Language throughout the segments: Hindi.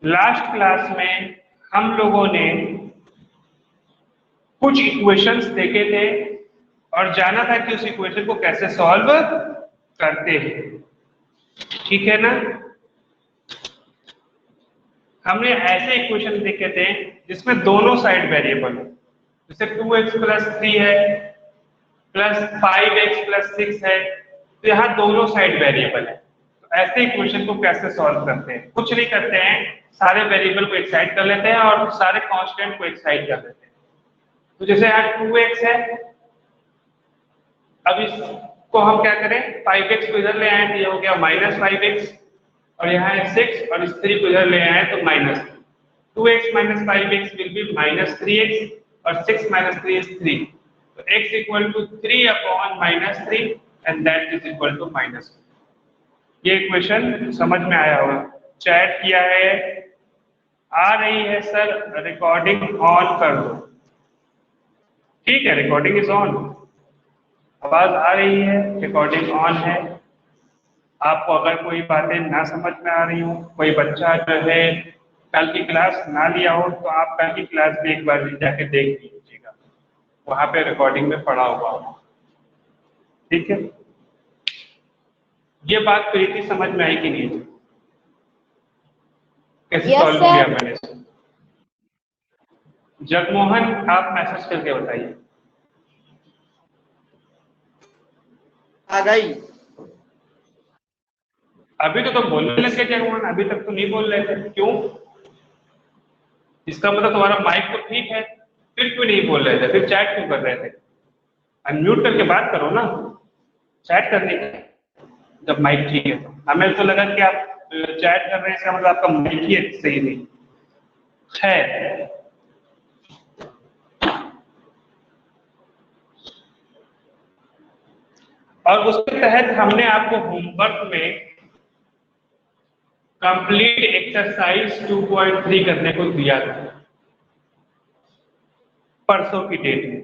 लास्ट क्लास में हम लोगों ने कुछ इक्वेशंस देखे थे और जाना था कि उस इक्वेशन को कैसे सॉल्व करते हैं, ठीक है ना। हमने ऐसे इक्वेशन देखे थे जिसमें दोनों साइड वेरिएबल हो, जैसे 2x प्लस 3 है प्लस 5x प्लस 6 है, तो यहाँ दोनों साइड वेरिएबल है। तो ऐसे इक्वेशन को कैसे सॉल्व करते हैं? कुछ नहीं करते हैं, सारे वेरिएबल को एक साइड कर लेते हैं और सारे कांस्टेंट को एक साइड कर देते हैं। तो जैसे यहाँ 2x है, अब इसको हम क्या करें, 5x को इधर ले आए तो ये हो गया -5x, और यहाँ है 6 और इस 3 को इधर ले आए तो -3। 2x minus 5x will be -3x और 6 minus 3 is 3. So x equal to 3 upon -3 and that is equal to -2. ये इक्वेशन समझ में आया होगा, चैट किया है, आ रही है सर, रिकॉर्डिंग ऑन कर दो। ठीक है, रिकॉर्डिंग इज ऑन, आवाज आ रही है, रिकॉर्डिंग ऑन है। आपको अगर कोई बातें ना समझ में आ रही हो, कोई बच्चा जो है कल की क्लास ना लिया हो, तो आप कल की क्लास में एक बार जाके देख लीजिएगा, वहां पे रिकॉर्डिंग में पढ़ा हुआ हो, ठीक है। ये बात प्रीति समझ में आई कि नहीं? कैसे सॉल्व किया मैंने इसे? जगमोहन आप मैसेज करके बताइए। आ गई। अभी तो तुम बोलने लगे जगमोहन, अभी तक तो नहीं बोल रहे थे, क्यों? इसका मतलब तुम्हारा माइक तो ठीक है, फिर क्यों नहीं बोल रहे थे, फिर चैट क्यों कर रहे थे? अनम्यूट करके बात करो ना, चैट करने की जब माइक ठीक है। तो हमें तो लगा कि आप चैट कर रहे हैं, इसका मतलब आपका माइक ही सही नहीं है। और उसके तहत हमने आपको होमवर्क में कंप्लीट एक्सरसाइज 2.3 करने को दिया था परसों की डेट में।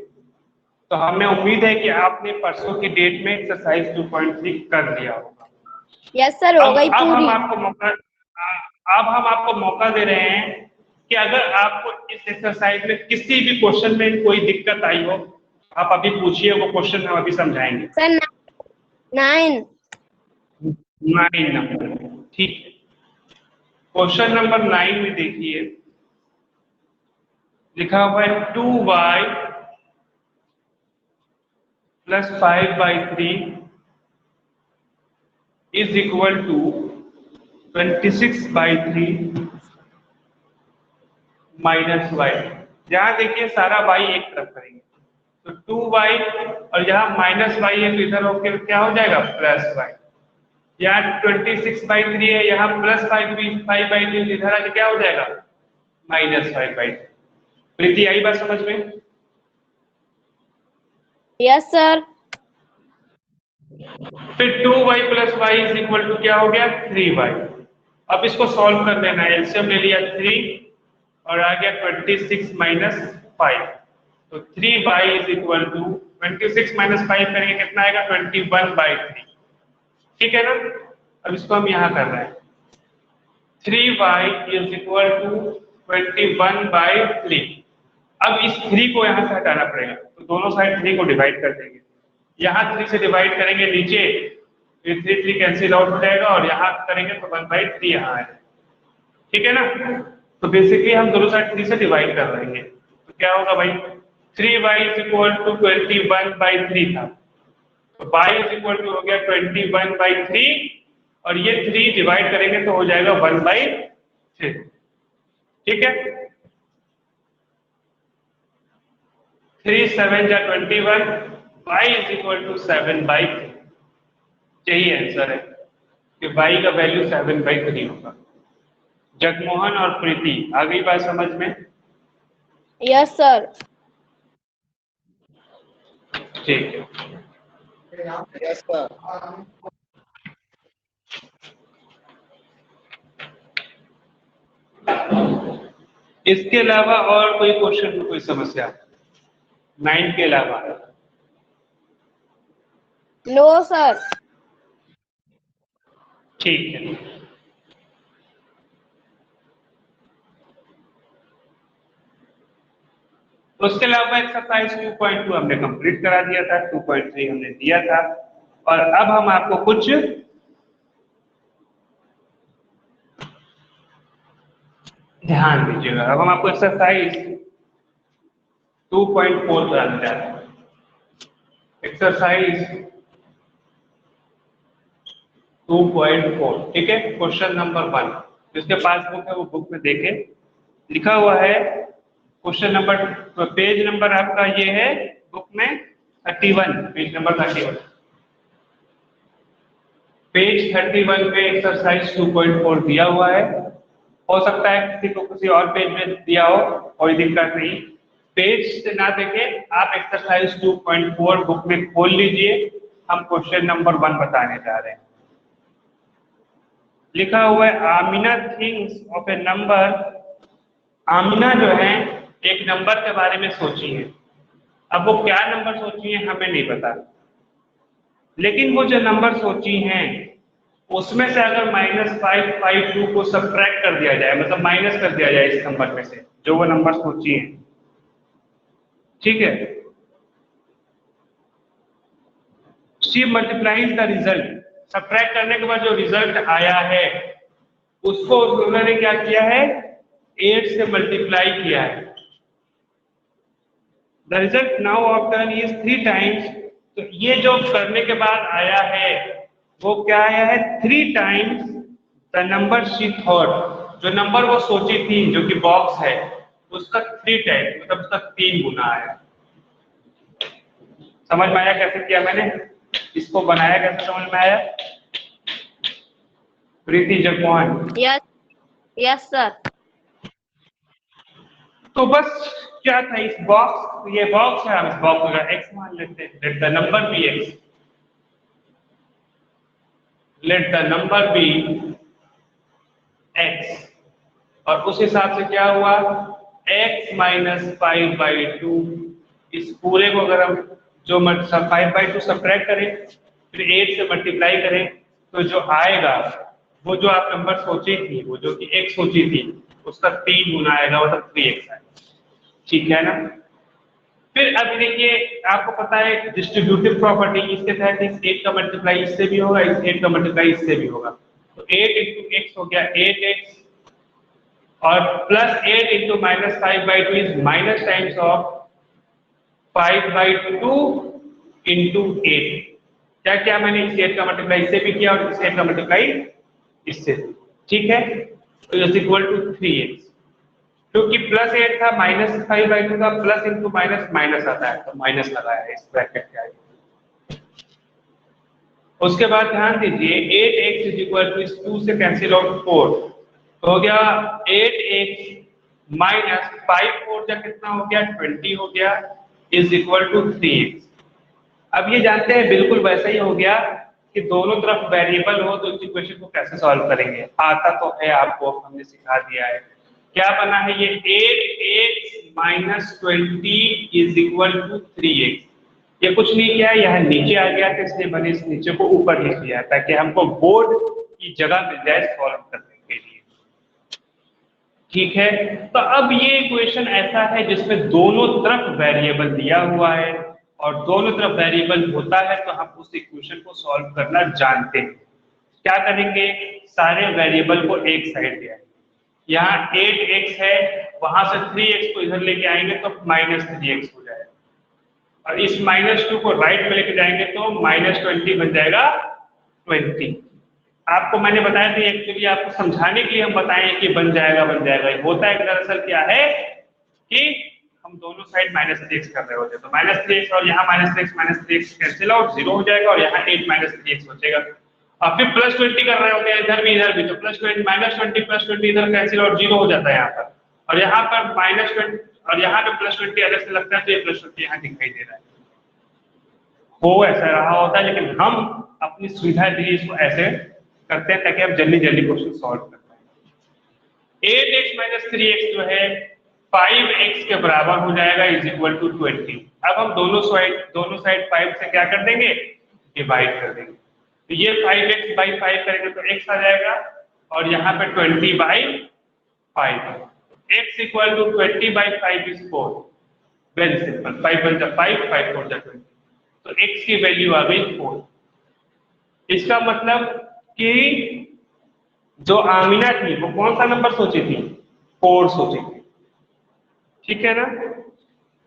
तो हमें उम्मीद है कि आपने परसों की डेट में एक्सरसाइज 2.3 कर दिया होगा। यस सर, हो गई पूरी। अब हम आपको मौका दे रहे हैं कि अगर आपको इस एक्सरसाइज में किसी भी क्वेश्चन में कोई दिक्कत आई हो, आप अभी पूछिए, वो क्वेश्चन हम अभी समझाएंगे। सर 9 नंबर, ठीक है। क्वेश्चन नंबर 9 में देखिए, लिखा हुआ है 2y plus 5/3 is equal to 26/3 minus y। यहाँ देखिए सारा y एक तरफ करेंगे तो 2y और यहाँ -y है तो इधर होकर क्या हो जाएगा, +y। यहाँ 26/3 है, यहाँ +5/3 इधर आके क्या हो जाएगा, -5/3। प्रीति आई बात समझ में? Yes sir. फिर 2y plus y is equal to क्या हो गया, 3y। अब इसको सॉल्व कर देना है, एलसीएम ले लिया 3 और आ गया 26 माइनस 5, तो 3y is equal to 26 minus 5 करेंगे कितना आएगा, 21/3, ठीक है ना। अब इसको हम यहाँ कर रहे हैं, 3y इज इक्वल टू 21/3। अब इस 3 को यहाँ से हटाना पड़ेगा, तो दोनों साइड 3 को डिवाइड कर देंगे, यहाँ 3 से डिवाइड करेंगे नीचे, फिर 3 कैंसिल आउट हो जाएगा और यहाँ करेंगे तो 1/3 यहाँ आएगा, ठीक है ना। तो बेसिकली हम दोनों साइड 3 से डिवाइड कर देंगे, तो क्या होगा भाई, 3y इज इक्वल टू 21/3 था, तो y इज इक्वल टू हो गया 21/3 और ये 3 डिवाइड करेंगे तो हो जाएगा 1/3, ठीक है। 3 7 जा 21, y इज इक्वल टू 7/3। यही आंसर है कि y का वैल्यू 7/3 होगा। जगमोहन और प्रीति आ गई बात समझ में? Yes sir. ठीक है, यस सर। इसके अलावा और कोई क्वेश्चन, कोई समस्या 9 के अलावा? No sir. ठीक है, उसके अलावा एक्सरसाइज 2.2 हमने कंप्लीट करा दिया था, 2.3 हमने दिया था, और अब हम आपको कुछ ध्यान दीजिएगा। अब हम आपको एक्सरसाइज 2.4 कराने जा रहे हैं। एक्सरसाइज 2.4, ठीक है। क्वेश्चन नंबर 1, जिसके पास बुक है वो बुक में देखे, लिखा हुआ है क्वेश्चन नंबर, तो पेज नंबर आपका ये है बुक में 31, पेज नंबर 31। पेज 31 पे एक्सरसाइज 2.4 दिया हुआ है। हो सकता है किसी को किसी और पेज में दिया हो, कोई दिक्कत नहीं, पेज से ना देखे आप एक्सरसाइज 2.4 बुक में खोल लीजिए। हम क्वेश्चन नंबर 1 बताने जा रहे हैं। लिखा हुआ है Amina things of A number. Amina जो है एक नंबर के बारे में सोची है। अब वो क्या नंबर सोची है हमें नहीं पता, लेकिन वो जो नंबर सोची हैं उसमें से अगर -552 को सब्ट्रैक्ट कर दिया जाए, मतलब माइनस कर दिया जाए इस नंबर में से जो वो नंबर सोची है, ठीक है। She multiplies the result, subtract करने के बाद जो रिजल्ट आया है उसको उन्होंने क्या किया है, 8 से मल्टीप्लाई किया है। The result now after is 3 times, तो ये जो करने के बाद आया है वो क्या आया है, 3 times the number she thought, जो नंबर वो सोची थी जो कि बॉक्स है उसका 3 टाइम्स, मतलब उसका 3 गुना आया। समझ में आया कैसे किया मैंने, इसको बनाया कैसे समझ में आया? प्रीति जगमोहन। Yes. Yes, sir. तो बस क्या था इस बॉक्स, ये बॉक्स है, हम इस बॉक्स का x मान लेते हैं। Let the number be x, let the number be x, और उस हिसाब से क्या हुआ, x - 5/2, इस पूरे को अगर हम जो 5/2 सब्ट्रैक्ट करें फिर 8 से मल्टीप्लाई करें तो जो आएगा वो जो आप नंबर सोची थी, वो जो कि x सोची थी उसका 3 गुना आएगा, मतलब 3x आएगा, ठीक है ना। फिर अब देखिए आपको पता है डिस्ट्रीब्यूटिव प्रॉपर्टी, इसके तहत इस 8 का मल्टीप्लाई इससे भी होगा, इस 8 का मल्टीप्लाई इससे भी होगा, तो 8 × x हो गया 8x, और +8 × -5/2 इज माइनस टाइम्स ऑफ 5/2 × 8। क्या क्या मैंने इस 8 का मल्टीप्लाई इससे भी किया और इस 8 का मल्टीप्लाई इससे, ठीक है, तो इज इक्वल टू 3x। क्योंकि +8 था, -5/2 का प्लस इंटू माइनस माइनस आता है, तो माइनस लगाया है इस ब्रैकेट के आगे। उसके बाद ध्यान दीजिए 8x इज इक्वल टू, इस 2 से कैंसिल आउट 4, तो हो गया 8x माइनस 5 4 जा कितना हो गया, 20 हो गया, इज इक्वल टू 3x। अब ये जानते हैं बिल्कुल वैसा ही हो गया कि दोनों तरफ वेरिएबल हो तो इस इक्वेशन को कैसे सॉल्व करेंगे, आता तो है आपको, हमने सिखा दिया है। क्या बना है ये 8x - 20 is equal to 3x। ये कुछ नहीं किया, यह नीचे आ गया तो इसलिए मैंने इस नीचे को ऊपर लिख लिया ताकि हमको बोर्ड की जगह मिल जाए सॉल्व करने के लिए, ठीक है। तो अब ये इक्वेशन ऐसा है जिसमें दोनों तरफ वेरिएबल दिया हुआ है, और दोनों तरफ वेरिएबल होता है तो हम उस इक्वेशन को सॉल्व करना जानते हैं। क्या करेंगे, सारे वेरिएबल को एक साइड ले आएंगे, यहाँ 8x है, वहां से 3x को इधर लेके आएंगे तो -3x हो जाएगा, और इस -2 को राइट में लेके जाएंगे तो -20 बन जाएगा 20। आपको मैंने बताया था एक्चुअली आपको समझाने के लिए हम बताएं कि बन जाएगा होता है दरअसल क्या है कि हम दोनों साइड -3x कर रहे होते हैं, तो -3x और यहाँ -3x कैंसिल आउट 0 हो जाएगा, और यहाँ 8 -3x बचेगा, और फिर +20 कर रहे होते हैं इधर भी, तो +20 -20 इधर कैंसिल आउट 0 हो जाता है यहाँ पर, और यहाँ पर -20 और यहाँ पे +20 अलग से लगता है, तो ये +20 यहाँ दिखाई दे रहा है। हो ऐसा रहा होता है, लेकिन हम अपनी सुविधा के लिए इसको ऐसे करते हैं ताकि आप जल्दी क्वेश्चन सॉल्व कर पाए। 8x - 3x जो है 5x के बराबर हो जाएगा, इज इक्वल टू 20। अब हम दोनों साइड 5 से क्या कर देंगे, डिवाइड कर देंगे, तो ये 5x/5 करेंगे तो x आ जाएगा, और यहाँ पे 20/5, x equal to 20/5 is 4, very simple, 5 1 जा 5, 5 4 जा 20। तो x की वैल्यू आ गई 4। इसका मतलब कि जो आमिना थी वो कौन सा नंबर सोची थी? 4 सोची थी, ठीक है ना?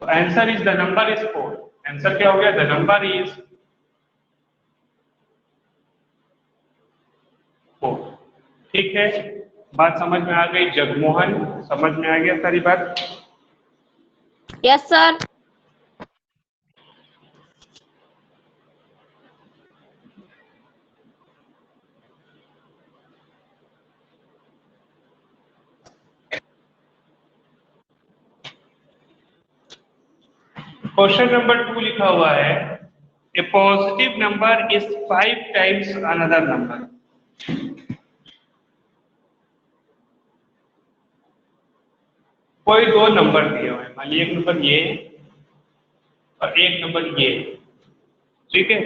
तो answer is the number is 4। Answer क्या हो गया? The number is 4। ठीक है, बात समझ में आ गई जगमोहन? समझ में आ गया सारी बात? Yes, sir. क्वेश्चन नंबर 2 लिखा हुआ है, a positive number is 5 times another number. कोई दो नंबर दिए हुए हैं, मान लीजिए एक नंबर ये और एक नंबर ये, ठीक है?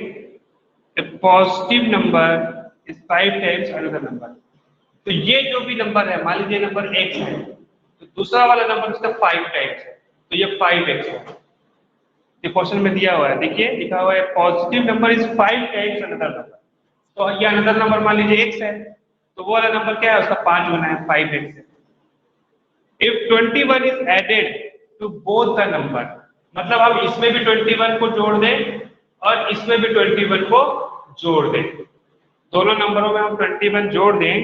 A positive number is 5 times another number. तो ये जो भी नंबर है, मान लीजिए नंबर x है, तो दूसरा वाला नंबर उसका 5 टाइम्स है, तो ये 5x है। ये क्वेश्चन में दिया हुआ है, देखिए लिखा हुआ है positive number is 5 times another number. तो ये अनदर नंबर मान लीजिए x है, तो वो वाला नंबर क्या है? उसका 5 गुना है, 5x है। If 21 is added to both the number, मतलब हम इसमें भी 21 को जोड़ दें और इसमें भी 21 को जोड़ दें, दोनों नंबरों में हम 21 जोड़ दें,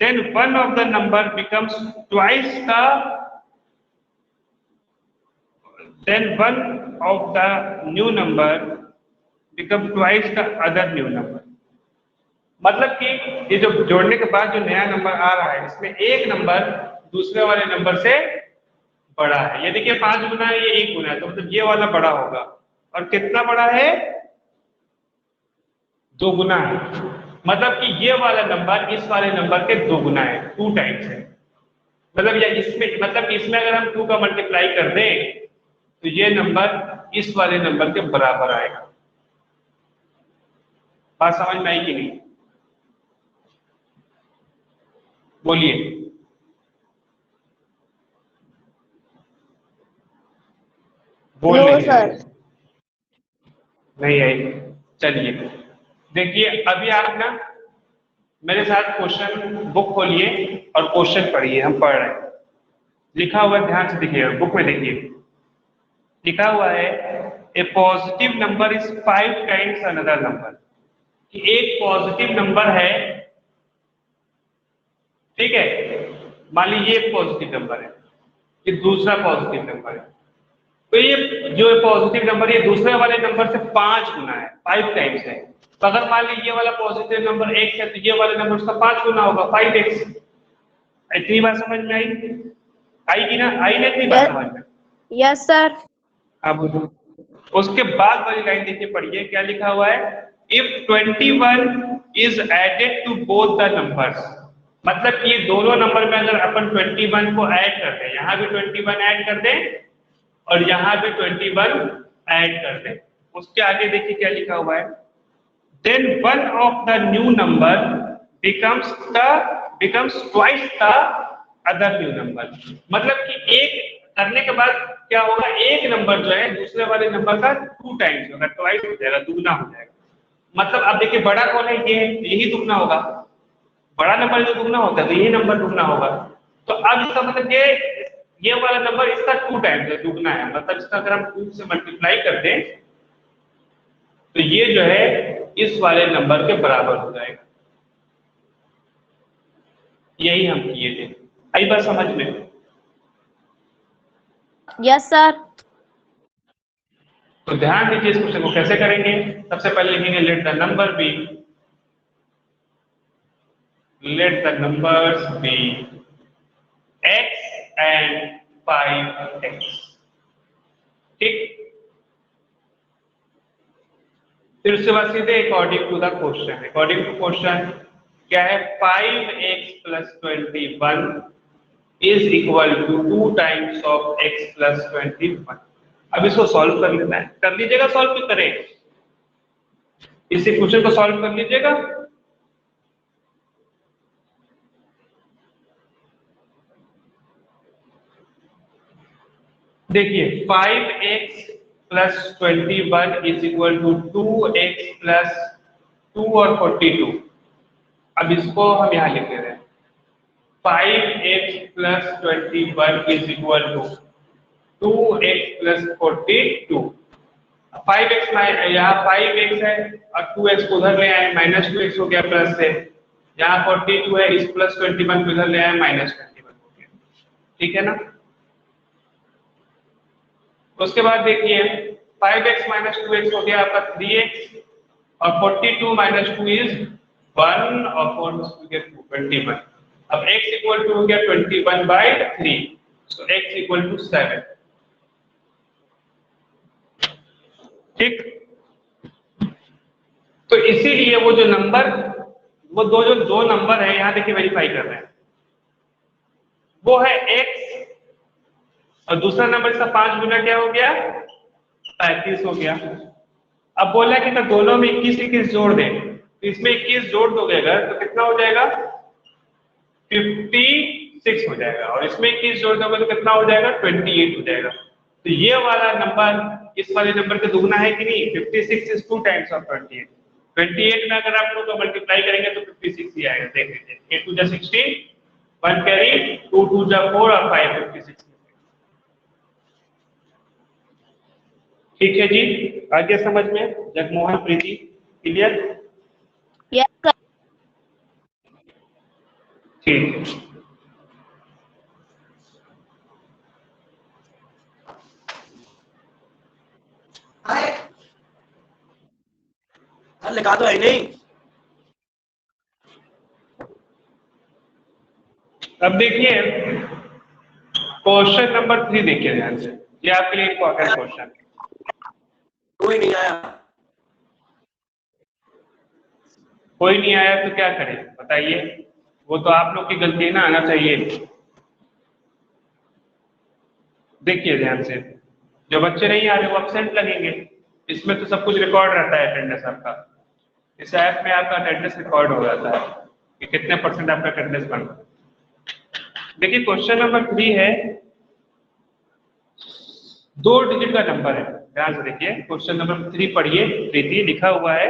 then one of the number becomes twice the, then one of the new number become twice the other new number। मतलब कि ये जो जोड़ने के बाद जो नया नंबर आ रहा है, इसमें एक नंबर दूसरे वाले नंबर से बड़ा है। ये देखिए 5 गुना है, ये 1 गुना है, तो मतलब ये वाला बड़ा होगा। और कितना बड़ा है? 2 गुना है। मतलब कि ये वाला नंबर इस वाले नंबर के 2 गुना है, 2 टाइम्स है। मतलब या इसमें, मतलब इसमें अगर हम 2 का मल्टीप्लाई कर दें तो ये नंबर इस वाले नंबर के बराबर आएगा। बात समझ में आई कि नहीं? बोलिए। बोल No, नहीं sir. रहे, नहीं आई। चलिए देखिए, अभी आप ना मेरे साथ क्वेश्चन बुक खोलिए और क्वेश्चन पढ़िए, हम पढ़ रहे हैं। लिखा हुआ है, ध्यान से देखिए, बुक में देखिए, लिखा हुआ है a positive number is 5 times another number. कि एक पॉजिटिव नंबर है, ठीक है? मान लीजिए एक पॉजिटिव नंबर है, ये दूसरा पॉजिटिव नंबर है, तो ये जो पॉजिटिव नंबर है दूसरे वाले नंबर से 5 गुना है, 5 टाइम्स है। तो अगर मान लीजिए ये वाला पॉजिटिव नंबर x है, तो ये वाले नंबर उसका 5 गुना होगा, 5x। इतनी बात समझ में आई? आई कि ना आई? ना इतनी बात समझ में? Yes, sir. अब उसके बाद वाली लाइन देखिए, पढ़िए क्या लिखा हुआ है। If 21 is added to both the numbers, मतलब कि ये दोनों नंबर में अगर अपन 21 को ऐड कर दें, यहाँ भी 21 ऐड कर दें और यहाँ भी 21 ऐड कर दें, उसके आगे देखिए क्या लिखा हुआ है, then one of the new number becomes twice the other new number। मतलब कि एक करने के बाद क्या होगा, एक नंबर जो है दूसरे वाले नंबर का 2 टाइम्स होगा, ट्वाइस हो जाएगा, दुगना हो जाएगा। मतलब अब देखिए बड़ा कौन है? ये है, यही दुगना होगा। बड़ा नंबर जो दुगना होता है तो यही नंबर दुगना होगा। तो अब इसका मतलब ये वाला नंबर इसका 2 टाइम्स है, दुगना है। मतलब इसका अगर हम 2 से मल्टीप्लाई कर दें तो ये जो है इस वाले नंबर के बराबर हो जाएगा। यही हम किए थे। आई बात समझ में? Yes, sir. तो ध्यान दीजिए, इस क्वेश्चन को कैसे करेंगे। सबसे पहले लिखेंगे let the number be, let the numbers be x and 5x, ठीक? फिर उसके बाद सीधे according to the question, according to question क्या है, 5x + 21 is equal to 2 times of x + 21। अब इसको सॉल्व कर लेना है, कर लीजिएगा, सॉल्व भी करें, इसी क्वेश्चन को सॉल्व कर लीजिएगा। देखिए 5x plus 21 is equal to 2x plus 2 और 42। अब इसको हम यहाँ लिख रहे हैं 5x plus 21 is equal to 2x plus 42। 5x यहाँ 5x है और 2x को उधर ले आए, -2x हो गया प्लस से। यहाँ 42 है, इस प्लस 21 को इधर ले आए, -21 हो गया। ठीक है ना। उसके बाद देखिए 5x माइनस 2x हो गया आपका 3x और 42 माइनस 2 इज 1 और 4 हो गया 21। अब x इक्वल टू हो गया 21/3, सो x इक्वल टू 7। ठीक, तो इसीलिए वो जो नंबर, वो दो नंबर है यहाँ देखिए वेरीफाई कर रहे हैं, वो है x और दूसरा नंबर इसका 5 गुना क्या हो गया 35 हो गया। अब बोला कि तो दोनों में 21 जोड़ दें, तो इसमें 21 जोड़ दोगे अगर तो कितना हो जाएगा 56 हो जाएगा, और इसमें 21 जोड़ दोगे तो कितना हो जाएगा 28 हो जाएगा। तो ये वाला नंबर इस वाले नंबर के दुगना है कि नहीं। 56 इज 2 टाइम्स ऑफ 28। 28 में अगर आप लोग को मल्टीप्लाई करेंगे तो 56 ही आएगा। देख लीजिए 8 2 जा 16, 1 कैरी, 2 2 जा 4 और 5 56। ठीक है जी, आगे समझ में जगमोहन प्रीति क्लियर। Yes, sir. ठीक है, लिखा तो है नहीं। अब देखिए क्वेश्चन नंबर 3 देखिए ध्यान से, ये आपके लिए इंपॉर्टेंट क्वेश्चन है। कोई नहीं आया। कोई नहीं आया तो क्या करें बताइए, वो तो आप लोग की गलती है ना, आना चाहिए। देखिए ध्यान से, जो बच्चे नहीं आ रहे वो एब्सेंट लगेंगे। इसमें तो सब कुछ रिकॉर्ड रहता है अटेंडेंस आपका, इस ऐप में आपका अटेंडेंस रिकॉर्ड हो जाता है कि कितने % आपका अटेंडेंस बन रहा है। देखिए क्वेश्चन नंबर 3 है, 2 डिजिट का नंबर है। ध्यान से देखिए क्वेश्चन नंबर 3 पढ़िए प्रीति, लिखा हुआ है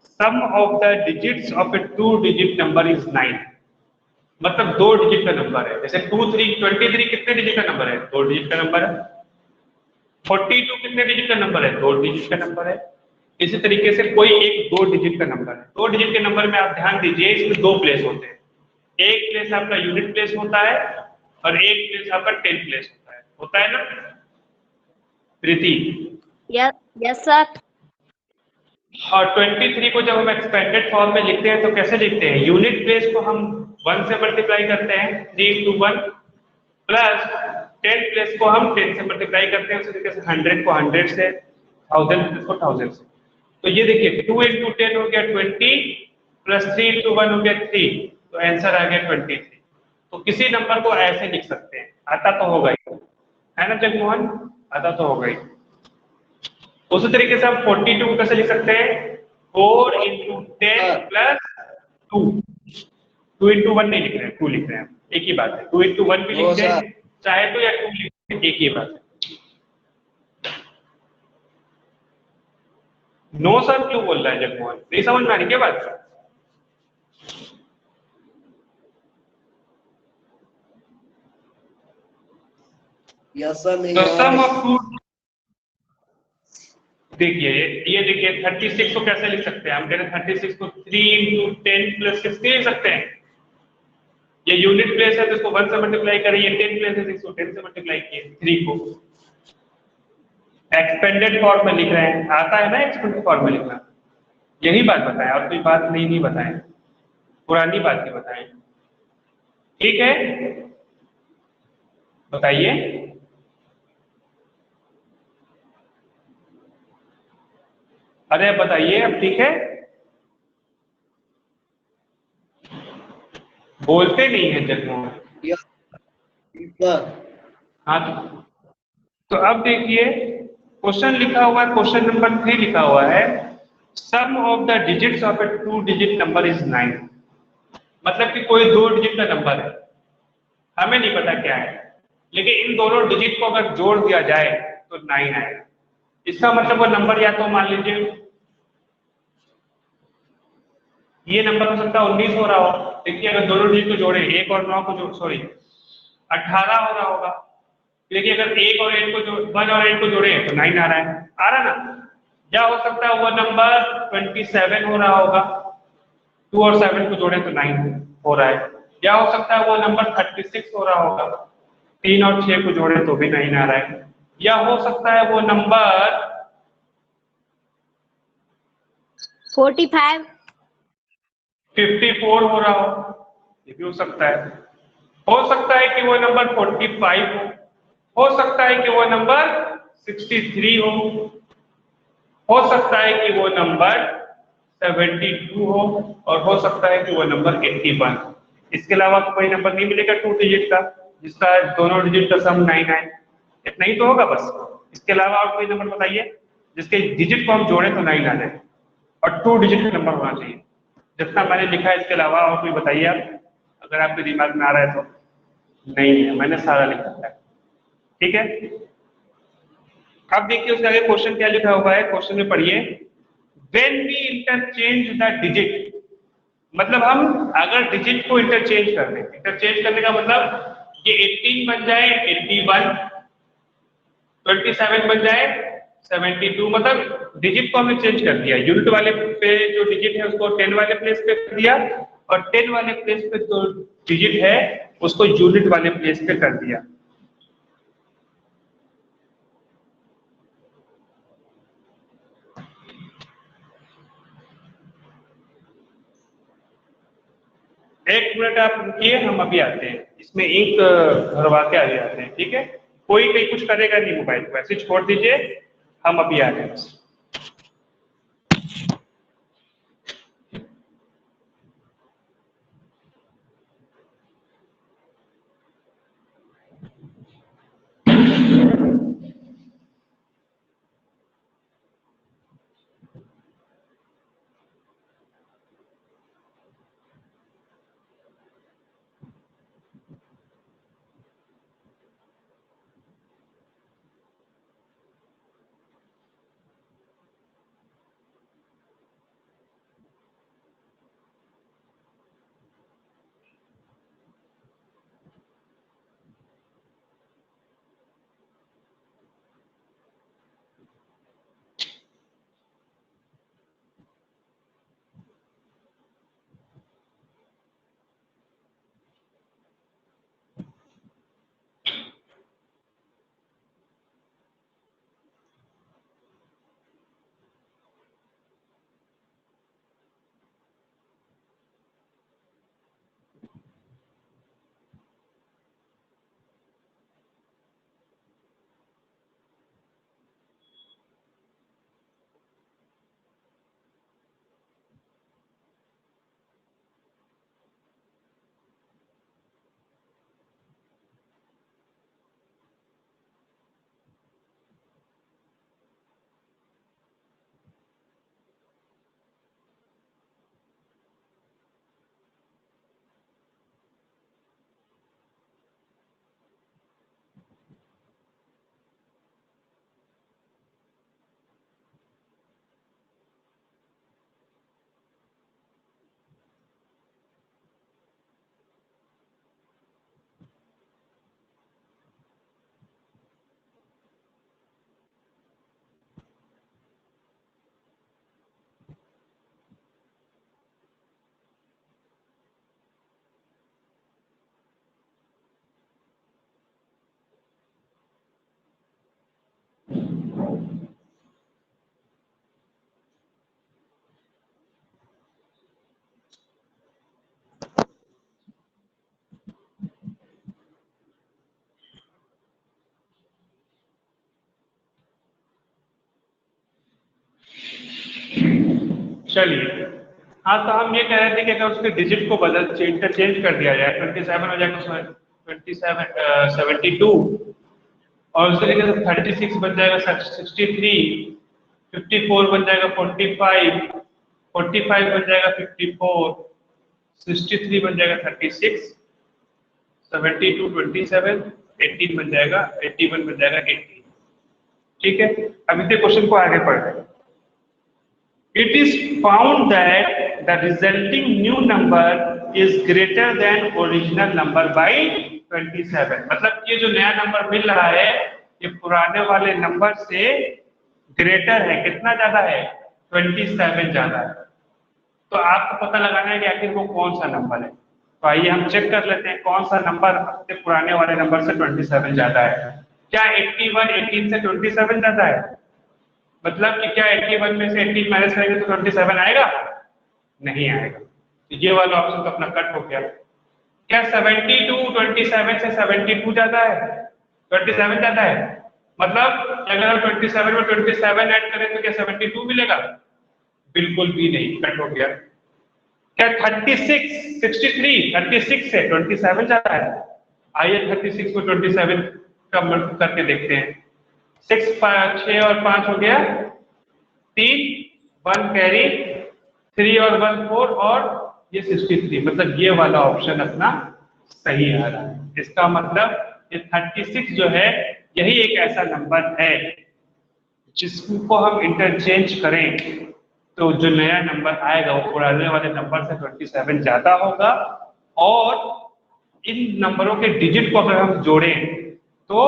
sum of the digits of a 2 digit number is 9। मतलब 2 डिजिट का नंबर है। जैसे 23 कितने डिजिट का नंबर है 2 डिजिट का नंबर है। 42 कितने डिजिट का नंबर है 2 डिजिट का नंबर है। इसी तरीके से कोई एक 2 डिजिट का नंबर है। 2 डिजिट के नंबर में आप ध्यान दीजिए इसमें 2 प्लेस होते हैं, एक प्लेस आपका यूनिट प्लेस होता है और एक प्लेस आपका 10 प्लेस होता है ना प्रीति। Yes, sir. और 23 को जब हम एक्सपेंडेड फॉर्म में लिखते हैं तो कैसे लिखते हैं, यूनिट प्लेस को हम 1 से मल्टीप्लाई करते हैं 3 × 1 प्लस 10 प्लेस को हम 10 से मल्टीप्लाई करते हैं, उसी तरीके से 100 को 100 से, 1000 को 1000 से। तो ये देखिए 2 × 10 हो गया 20 प्लस 3 × 1 हो गया 3, तो आंसर आ गया 23। तो किसी नंबर को ऐसे लिख सकते हैं, आता तो होगा ही, है ना जगमोहन, आता तो होगा ही। उसी तरीके से हम 42 को कैसे लिख सकते हैं 4 × 10 प्लस 2। 2 × 1 नहीं लिख रहे हैं, 2 लिख रहे हैं, एक ही बात है। 2 × 1 भी लिखते हैं चाहे तो, या 2 लिखते हैं, एक ही बात है। नो सर क्यों बोल रहा है जगमोहन, नहीं समझ में आ रही क्या बात। यस सर नहीं तो आया। सम ऑफ 2, देखिए ये देखिए 36 को कैसे लिख सकते हैं हम, कह रहे 36 को 3 × 10 प्लस 16 लिख सकते हैं। ये यूनिट प्लेस है तो इसको 1 से मल्टीप्लाई करिए, 10 प्लेस है तो इसको 10 से मल्टीप्लाई किए 3 को। एक्सपेंडेड फॉर्म में लिख रहे हैं, आता है ना एक्सपेंडेड फॉर्म में लिखना। यही बात बताएं और कोई बात नहीं बताएं, पुरानी बात नहीं बताएं। ठीक है बताइए। अरे बताइए अब, ठीक है बोलते नहीं है जगमोहन। Yes sir. हाँ तो अब देखिए क्वेश्चन लिखा हुआ है, क्वेश्चन नंबर 3 लिखा हुआ है sum of the digits of a 2 digit number is 9। मतलब कि कोई 2 डिजिट का नंबर है, हमें नहीं पता क्या है, लेकिन इन दोनों डिजिट को अगर जोड़ दिया जाए तो 9 आएगा। इसका मतलब वो नंबर या तो मान लीजिए ये नंबर हो सकता है 19 हो रहा हो। देखिए अगर दोनों डिजिट को जोड़े, 1 और 9 को जोड़, सॉरी 18 हो रहा होगा। देखिए अगर 1 और 8 को जोड़, 1 और 8 को जोड़े तो 9 आ रहा है, आ रहा ना। या हो सकता है वो नंबर 27 हो रहा होगा, 2 और 7 को जोड़े तो 9 हो रहा है। या हो सकता है वो नंबर 36 हो रहा होगा, 3 और 6 को जोड़े तो भी 9 आ रहा है। या हो सकता है वो नंबर 45 54 हो रहा हो, ये भी हो सकता है। हो सकता है कि वो नंबर 45 हो सकता है कि वो नंबर 63 हो सकता है कि वो नंबर 72 हो, और हो सकता है कि वो नंबर 81। इसके अलावा कोई नंबर नहीं मिलेगा 2 डिजिट का जिसका दोनों डिजिट का सम 9 आए, इतना ही तो होगा बस। इसके अलावा और कोई नंबर बताइए जिसके डिजिट को हम जोड़े तो 9 आ जाए, और 2 डिजिट का नंबर होना चाहिए। जितना मैंने लिखा है इसके अलावा और कोई बताइए आप, अगर आपके दिमाग में आ रहा है तो। नहीं है, मैंने सारा लिखा है, ठीक है। अब देखिए उसके आगे क्वेश्चन क्या लिखा हुआ है, क्वेश्चन में पढ़िए, when we interchange the digit, मतलब हम अगर डिजिट को इंटरचेंज कर दें, इंटरचेंज करने का मतलब ये 18 बन जाए 81, 27 बन जाए 72, मतलब डिजिट को हमने चेंज कर दिया। यूनिट वाले पे जो डिजिट है उसको 10 वाले प्लेस पे कर दिया, और 10 वाले प्लेस पे जो डिजिट है उसको यूनिट वाले प्लेस पे कर दिया। एक मिनट आप रुकिए, हम अभी आते हैं, इसमें इंक भरवा के आगे आते हैं, ठीक है। कोई कहीं कुछ करेगा नहीं, मोबाइल को ऐसे छोड़ दीजिए, हम अभी आ रहे हैं बस। चलिए, हाँ तो हम ये कह रहे थे कि अगर उसके डिजिट को बदल इंटरचेंज कर दिया जाए, 27 हो जाएगा 27 72, और उसी तरीके से 36 बन जाएगा 63, 54 बन जाएगा 45, 45 बन जाएगा 54, 63 बन जाएगा 36, 72 27, 18 बन जाएगा, 81 बन जाएगा 80। ठीक है, अभी से क्वेश्चन को आगे पढ़ रहे हैं। It is found that the resulting new number is greater than original number by 27। मतलब ये जो नया नंबर मिल रहा है ये पुराने वाले नंबर से ग्रेटर है, कितना ज्यादा है, 27 ज्यादा है। तो आपको पता लगाना है कि आखिर वो कौन सा नंबर है। तो आइए हम चेक कर लेते हैं कौन सा नंबर अपने पुराने वाले नंबर से 27 ज्यादा है। क्या 81 18 से 27 ज्यादा है? मतलब कि क्या 81 में से 18 माइनस करेंगे तो 27 आएगा? नहीं आएगा। तो ये वाला ऑप्शन तो अपना कट हो गया। क्या 72 27 से 72 ज्यादा है? 27 ज्यादा है। मतलब अगर हम 27 में 27 ऐड करें तो क्या 72 मिलेगा? बिल्कुल भी नहीं, कट हो गया। क्या 36 63 36 से 27 ज्यादा है? आइए 36 को 27 का मल्टीप्लाई करके देखते हैं। 6 और 5 हो गया 3, 1 कैरी, 3 और 1 4 और ये 63। मतलब ये वाला ऑप्शन अपना सही आ रहा है। इसका मतलब ये 36 जो है यही एक ऐसा नंबर है जिसको हम इंटरचेंज करें तो जो नया नंबर आएगा वो पुराने वाले नंबर से 27 ज्यादा होगा। और इन नंबरों के डिजिट को अगर हम जोड़ें तो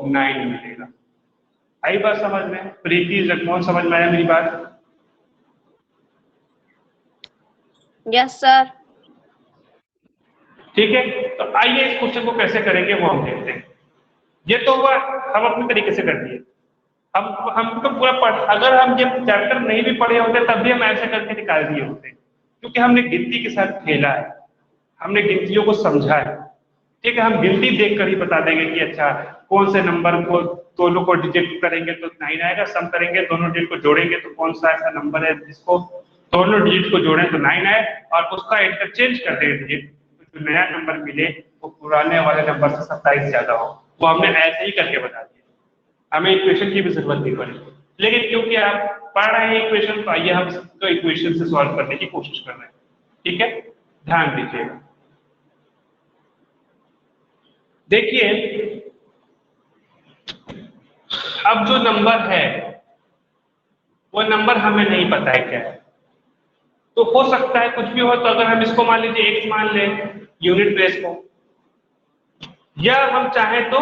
9 मिलेगा। आई बात समझ में? प्रीति जगमोहन समझ में आया मेरी बात? Yes sir. ठीक है, तो आइए इस क्वेश्चन को कैसे करेंगे वो हम देखते हैं। ये तो हुआ हम अपने तरीके से कर दिए। हम तो पूरा पढ़, अगर हम ये चैप्टर नहीं भी पढ़े होते तब भी हम ऐसे करके निकाल दिए होते, क्योंकि हमने गिनती के साथ खेला है, हमने गिनतियों को समझा है। ठीक है, हम गिनती देखकर ही बता देंगे कि अच्छा कौन से नंबर को दोनों को डिजिट करेंगे तो 9 आएगा, सम करेंगे दोनों डिजिट को जोड़ेंगे तो कौन सा ऐसा नंबर है जिसको दोनों डिजिट को जोड़ें तो 9 आए, और उसका इंटरचेंज कर दें डिजिट तो जो नया नंबर मिले वो पुराने वाले नंबर से 27 ज्यादा हो। वो हमने ऐसे ही करके बता दिया, हमें इक्वेशन की भी जरूरत नहीं पड़ी। लेकिन क्योंकि आप पढ़ रहे हैं इक्वेशन तो आइए हम इसको इक्वेशन से सॉल्व करने की कोशिश कर रहे हैं। ठीक है, ध्यान दीजिएगा। देखिए अब जो नंबर है वो नंबर हमें नहीं पता है क्या है, तो हो सकता है कुछ भी हो। तो अगर हम इसको मान लीजिए x मान लें यूनिट प्लेस को, या हम चाहें तो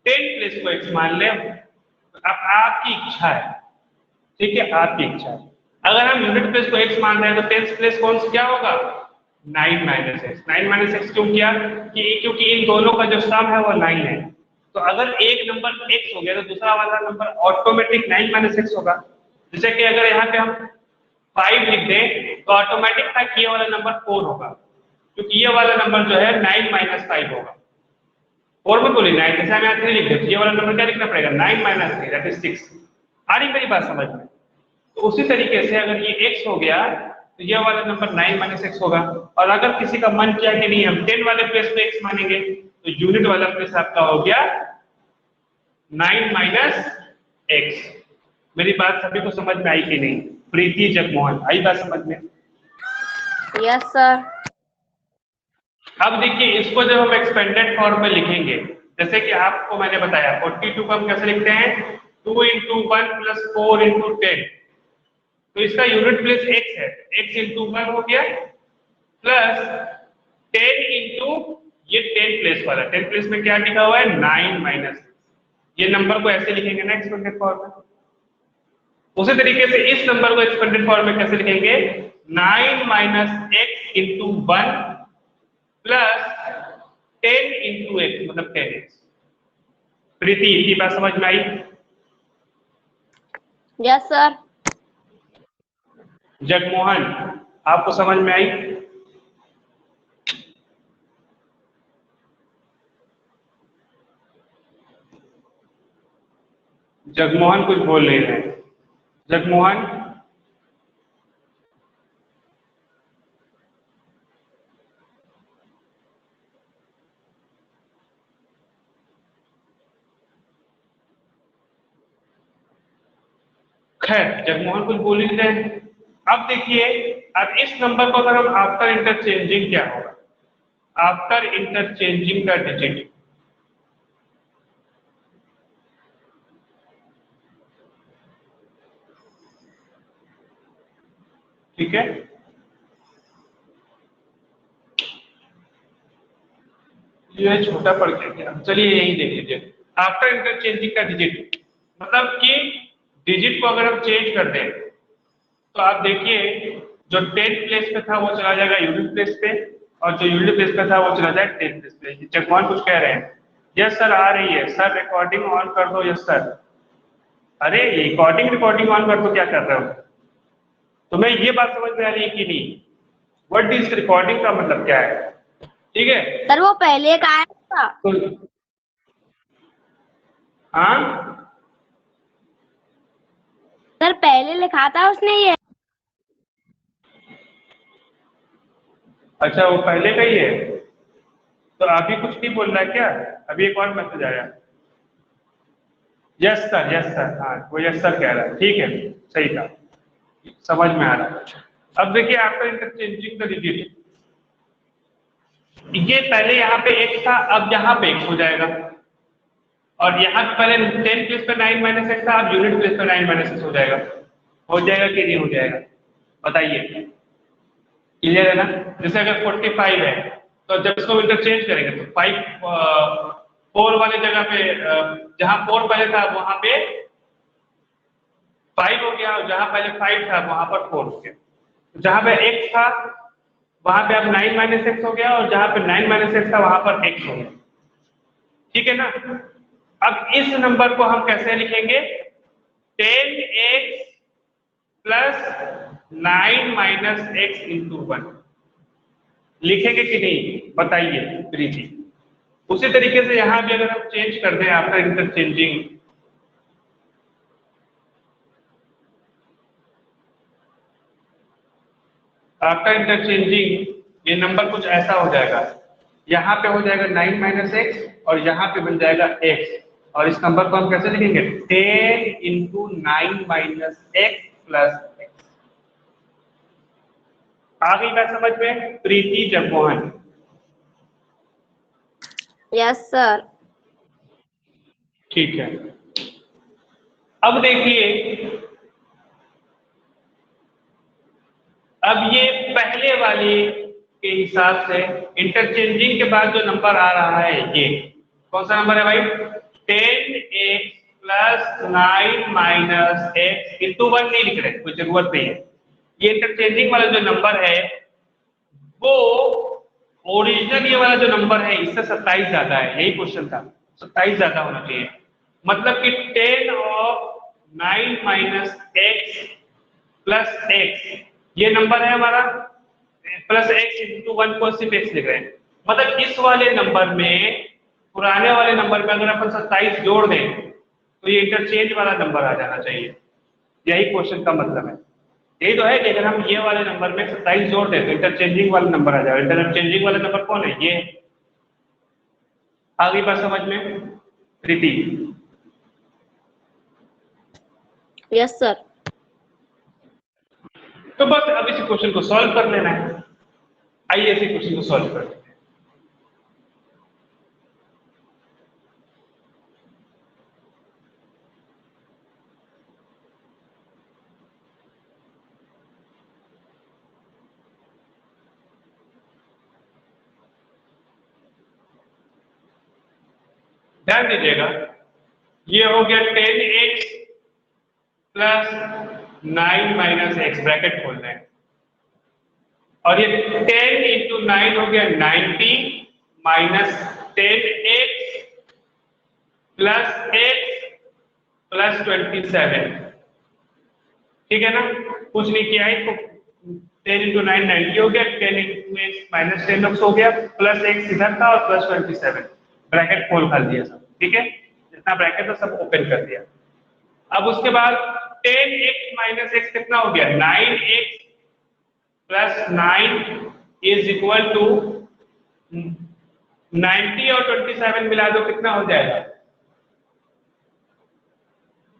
10 प्लेस को x मान लें। अब आपकी इच्छा है, ठीक है, आपकी इच्छा है। अगर हम यूनिट प्लेस को x मान रहे हैं तो 10 प्लेस कौन सा क्या होगा? 9 माइनस एक्स। 9 माइनस एक्स क्यों किया? क्योंकि इन दोनों का जो सम है वो 9 है। तो अगर एक नंबर x हो गया तो दूसरा वाला नंबर ऑटोमेटिक 9 माइनस एक्स होगा। जैसे कि अगर यहाँ पे हम 5 लिख दें तो ऑटोमेटिक था कि ये वाला नंबर 4 होगा, क्योंकि ये वाला नंबर जो है 9 माइनस 5 होगा। 4 में बोली 9, जैसे हम यहाँ 3 लिख दें ये वाला नंबर क्या लिखना पड़ेगा? 9 माइनस 3 दैट इज 6। आ रही मेरी बात समझ में? तो उसी तरीके से अगर ये x हो गया तो ये वाला नंबर 9 माइनस एक्स होगा। और अगर किसी का मन किया कि नहीं हम 10 वाले प्लेस पे x मानेंगे तो यूनिट वाला प्लेस आपका हो गया 9 माइनस एक्स। मेरी बात सभी को समझ में आई कि नहीं? प्रीति जगमोहन आई बात समझ में? Yes sir. अब देखिए इसको जब हम एक्सपेंडेड फॉर्म में लिखेंगे, जैसे कि आपको मैंने बताया 42 को हम कैसे लिखते हैं? 2 into 1 plus 4 into 10। तो इसका यूनिट प्लेस x है, x into 1 हो गया प्लस 10 into ये 10 प्लेस वाला, 10 प्लेस में क्या लिखा हुआ है? 9 माइनस। ये नंबर को ऐसे लिखेंगे ना एक्सपेंडेड फॉर्म में। उसी तरीके से इस नंबर को एक्सपेंडेड फॉर्म में कैसे लिखेंगे? 9 minus x into 1 plus 10 into x, मतलब 10x। प्रीति की बात समझ में आई? Yes sir. जगमोहन आपको समझ में आई? जगमोहन कुछ बोल नहीं रहे। जगमोहन खैर जगमोहन कुछ बोल ही नहीं रहे। अब देखिए अब इस नंबर को अगर हम आफ्टर इंटरचेंजिंग क्या होगा? आफ्टर इंटरचेंजिंग का डिजिट ठीक है, ये छोटा पड़ गया। चलिए यही देख लीजिए, आफ्टर इंटरचेंजिंग का डिजिट, मतलब कि डिजिट को अगर हम चेंज कर दें तो आप देखिए जो 10th प्लेस पे था वो चला जाएगा यूनिट प्लेस पे, और जो यूनिट प्लेस पे था वो चला जाएगा 10th प्लेस पे। जगमोहन कुछ कह रहे हैं? यस सर आ रही है सर, रिकॉर्डिंग ऑन कर दो। Yes sir. अरे रिकॉर्डिंग ऑन कर दो, क्या कर रहे हो? तुम्हें ये बात समझ में आ रही है कि नहीं? व्हाट इज रिकॉर्डिंग का मतलब क्या है? ठीक है सर वो पहले का आया था। तो हाँ सर पहले लिखा था उसने ये। अच्छा वो पहले का ही है, तो अभी कुछ नहीं बोल रहा है क्या? अभी एक और मैसेज आया। यस सर, हाँ वो यस सर कह रहा है, ठीक है सही था, समझ में आ रहा है। अब देखिए आफ्टर इंटरचेंजिंग द डिजिट, ये पहले यहाँ पे x था, अब यहाँ पे x हो जाएगा, और यहाँ पे पहले 10 प्लेस पे 9 माइनस एक्स था, अब यूनिट प्लेस पे 9 माइनस एक्स हो जाएगा। हो जाएगा कि नहीं हो जाएगा बताइए? क्लियर है ना? जैसे अगर 45 है तो जब इसको इंटरचेंज करेंगे तो 4 वाले जगह पे जहां 4 पहले था वहां पे 5 हो गया, और जहां पहले 5 था वहां पर 4 हो गया। जहां पे x था वहां पे अब 9 माइनस एक्स हो गया, और जहां पे 9 माइनस एक्स था वहां पर x हो गया। ठीक है ना? अब इस नंबर को हम कैसे लिखेंगे? 10x plus 9 minus x into 1 लिखेंगे कि नहीं बताइए प्रीति? उसी तरीके से यहां भी अगर हम चेंज कर दें आफ्टर इंटरचेंजिंग, ये नंबर कुछ ऐसा हो जाएगा, यहाँ पे हो जाएगा 9 माइनस एक्स और यहाँ पे बन जाएगा x, और इस नंबर को हम कैसे लिखेंगे? 10 into 9 minus x plus x. आ गई बात समझ में प्रीति जगमोहन? Yes sir. ठीक है, अब देखिए, अब ये पहले वाले के हिसाब से इंटरचेंजिंग के बाद जो नंबर आ रहा है ये कौन सा नंबर है भाई? 10x plus 9 minus x into 1 नहीं लिख रहे, कोई जरूरत नहीं है। ये इंटरचेंजिंग वाला जो नंबर है वो ओरिजिनल ये वाला जो नंबर है इससे 27 ज्यादा है, यही क्वेश्चन था, 27 ज्यादा होना चाहिए। मतलब कि 10 of 9 minus x plus x ये नंबर है हमारा, प्लस एक्स इंटू 1 को सिर्फ एक्स लिख रहे हैं। मतलब इस वाले नंबर में, पुराने वाले नंबर में अगर अपन 27 जोड़ दें तो ये इंटरचेंज वाला नंबर आ जाना चाहिए, यही क्वेश्चन का मतलब है। यही तो है कि अगर हम ये वाले नंबर में 27 जोड़ दें तो इंटरचेंजिंग वाला नंबर आ जाएगा। इंटरचेंजिंग वाला नंबर कौन है? ये। आगे बात समझ में प्रीति? Yes sir. तो बस अब इस क्वेश्चन को सॉल्व कर लेना है। आइए इसी क्वेश्चन को सॉल्व कर लेते हैं। ध्यान दीजिएगा, ये हो गया 10x plus 9 minus x, bracket खोल रहे हैं, और ये 10 इंटू 9 हो गया 90 minus 10x plus x plus 27। ठीक है ना? कुछ नहीं किया है, तो 10 इंटू 9 90 हो गया, 10 इंटू एक्स माइनस 10 हो गया, प्लस एक्स इधर था और प्लस 27, ब्रैकेट खोल कर दिया सब। ठीक है, जितना ब्रैकेट था सब ओपन कर दिया। अब उसके बाद 10x माइनस एक्स कितना हो गया? 9x plus 9 is equal to 90 और 27 मिला दो कितना हो जाएगा?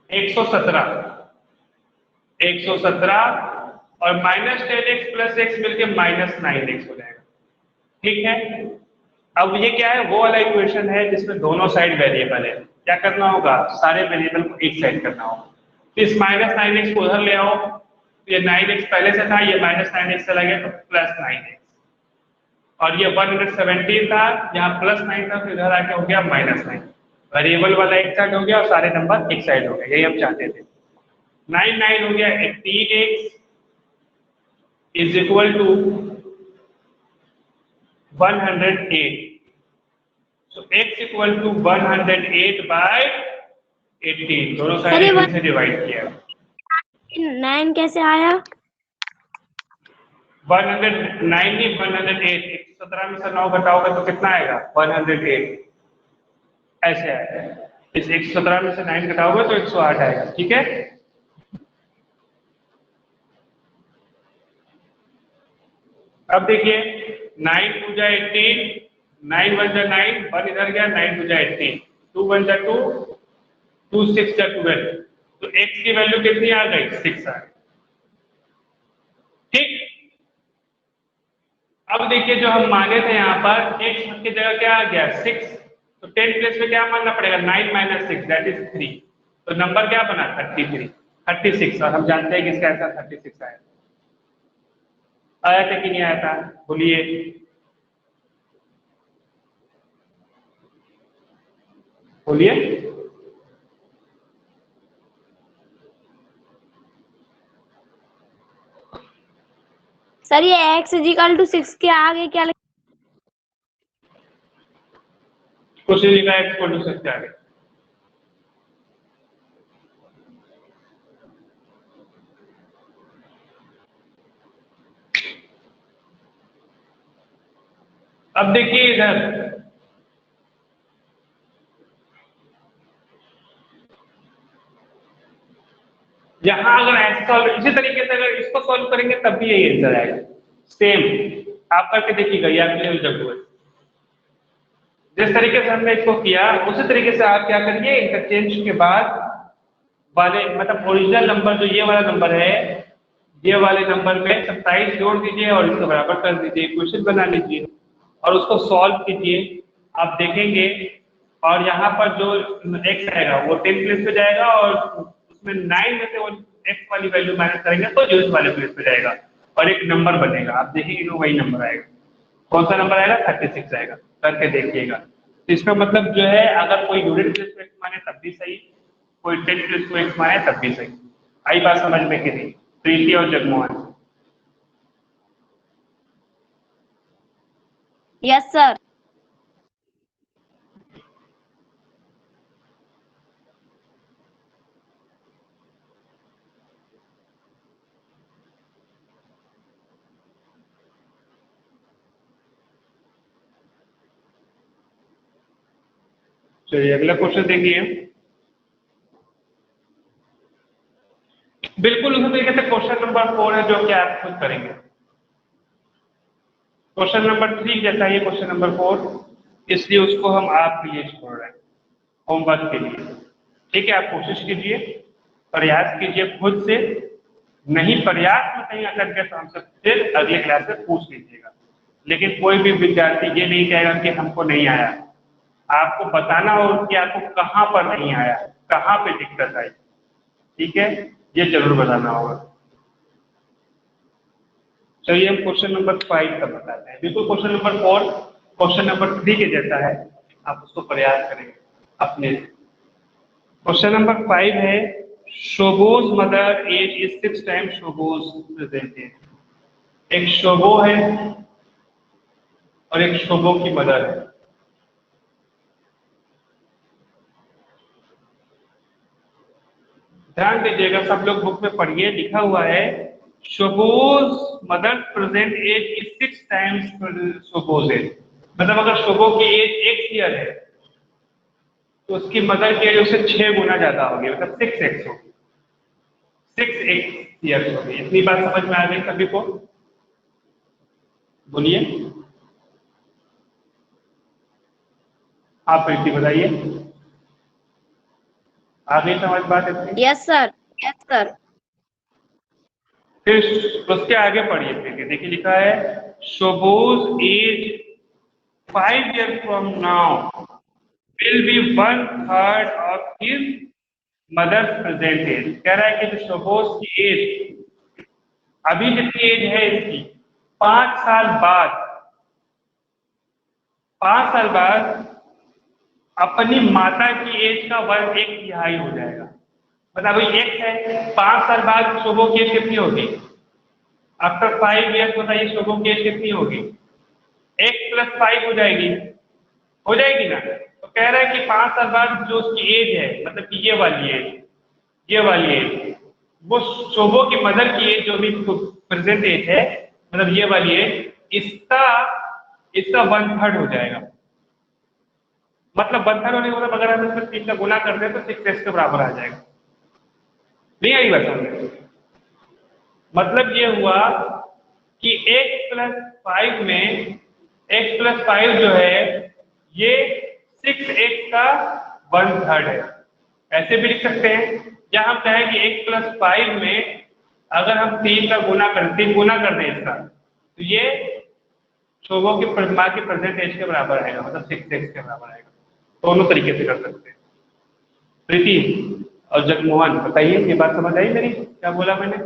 117। 117 और माइनस 10x प्लस एक्स मिलके माइनस 9x हो जाएगा। ठीक है, अब ये क्या है? वो वाला इक्वेशन है जिसमें दोनों साइड वेरिएबल है। क्या करना होगा? सारे वेरिएबल को एक साइड करना होगा। तो इस माइनस 9x को उधर ले आओ, ये 9x पहले से था, ये -9x चला गया तो +9x, और ये 117 था, यहाँ +9 था, फिर इधर आके हो गया -9। वेरिएबल वाला एक साइड हो गया और सारे नंबर एक साइड हो गए, यही हम चाहते थे। 9 9 हो गया 18x is equal to 108। So x equal to 108 by 18, दोनों सर, साइड ये 18 से डिवाइड किया। 9 कैसे आया? 109 नहीं 108, 117 में से 9 घटाओगे तो कितना आएगा? 108, ऐसे आएगा। इस 117 में से 9 घटाओगे तो 108 आएगा, ठीक है। अब देखिए 9 2 जा 18, 9 1 जा 9, 1 इधर गया, 9 2 जा 18, 2 1 जा 2, 2 6 जा 12, तो x की वैल्यू कितनी आ गई? 6 आ गई, ठीक। अब देखिए जो हम माने थे यहाँ पर x की जगह क्या आ गया? 6, तो 10 प्लेस में क्या मानना पड़ेगा? 9 - 6 दैट इज 3, तो नंबर क्या बना? 36, और हम जानते हैं कि इसका आंसर 36 आया। आया था कि नहीं आया था? बोलिए। बोलिए। सर, ये x इजिकल टू 6 के आगे क्या कुछ नहीं लिखा, x इक्वल टू 6 आ गया। अब देखिए इधर यहां अगर ऐसे सॉल्व, इसी तरीके से अगर इसको सॉल्व करेंगे तब भी यही आंसर आएगा। सेम आप करके देखिएगा, ये आपके लिए जरूर है। जिस तरीके से हमने इसको किया उसी तरीके से आप क्या करिए, इंटरचेंज के बाद वाले मतलब ओरिजिनल नंबर जो ये वाला नंबर है, ये वाले नंबर में 27 जोड़ दीजिए और इसको बराबर कर दीजिए, इक्वेशन बना लीजिए और उसको सॉल्व कीजिए, आप देखेंगे। और यहाँ पर जो x आएगा वो 10 प्लेस पे जाएगा और उसमें 9 में से वो x वाली वैल्यू माइनस करेंगे तो 0 वाले प्लेस पे जाएगा और एक नंबर बनेगा, आप देखेंगे तो वही नंबर आएगा। कौन सा नंबर आएगा? 36 आएगा, करके देखिएगा। तो इसका मतलब जो है अगर कोई यूनिट प्लेस पे x माने तब भी सही, कोई 10 प्लेस पे x माने तब भी सही। आई बात समझ में कि नहीं? प्रीति और जगमोहन। Yes sir. चलिए अगला क्वेश्चन देखिए। बिल्कुल उसी तरीके से क्वेश्चन नंबर 4 है जो कि आप खुद करेंगे। क्वेश्चन नंबर 3 जैसा ही क्वेश्चन नंबर 4, इसलिए उसको हम आपके लिए छोड़ रहे हैं होमवर्क के लिए, ठीक है। आप कोशिश कीजिए, प्रयास कीजिए खुद से, नहीं प्रयास में कहीं अटक गए तो हमसे फिर अगले क्लास में पूछ लीजिएगा। लेकिन कोई भी विद्यार्थी ये नहीं कहेगा कि हमको नहीं आया, आपको बताना होगा कि आपको कहाँ पर नहीं आया, कहाँ पे दिक्कत आई, ठीक है, ये जरूर बताना होगा। चलिए हम क्वेश्चन नंबर 5 का बताते हैं। बिल्कुल क्वेश्चन नंबर 4 क्वेश्चन नंबर 3 के जैसा है, आप उसको प्रयास करेंगे अपने। क्वेश्चन नंबर 5 है, Shobho's mother age is 6 times Shobho's presented. एक शोभो है और एक शोभो की मदर है। ध्यान दीजिएगा, सब लोग बुक में पढ़िए, लिखा हुआ है Shobho's mother present age is 6 times Shobho's age. मतलब अगर शोभो की एज 1 ईयर है तो उसकी मदर की एज उससे 6 गुना ज्यादा होगी, मतलब 6x होगी, 6x ईयर्स होगी। इतनी बात समझ में आ गई सभी को? बोलिए, आप प्रीति बताइए, आ गई समझ बात इतनी? Yes sir. Yes sir. फिर उसके आगे पढ़िए प्रीति, देखिए लिखा है शोभोज as 5 years from now will be 1/3 of his mother's present age। कह रहा है कि जो शोभोज की एज अभी जितनी एज है इसकी, 5 साल बाद, 5 साल बाद अपनी माता की एज का 1/3 हो जाएगा। मतलब अभी एक है, 5 साल बाद शोभो की एज कितनी होगी? आफ्टर 5 ईयर्स बताइए शोभो की एज कितनी होगी? x + 5 हो जाएगी, हो जाएगी ना। तो कह रहा है कि 5 साल बाद जो उसकी एज है, मतलब कि ये वाली एज, ये वाली एज, वो शोभो की मदर की एज जो भी प्रेजेंट एज है, मतलब ये वाली एज, इसका इसका 1/3 हो जाएगा। मतलब 1/3 होने का मतलब अगर हम इसमें 3 का गुना करते हैं तो 6x के बराबर आ जाएगा। नहीं आई बात समझ? मतलब ये हुआ कि x + 5 में x + 5 जो है ये 6x का 1/3 है। ऐसे भी लिख सकते हैं, या हम चाहें कि x + 5 में अगर हम 3 का गुना करें, 3 गुना कर दें इसका, तो ये शोभो की माँ की प्रेजेंट एज के बराबर आएगा, मतलब 6x के बराबर आएगा। दोनों तरीके से कर सकते हैं। प्रीति और जगमोहन बताइए, ये बात समझ आई मेरी, क्या बोला मैंने?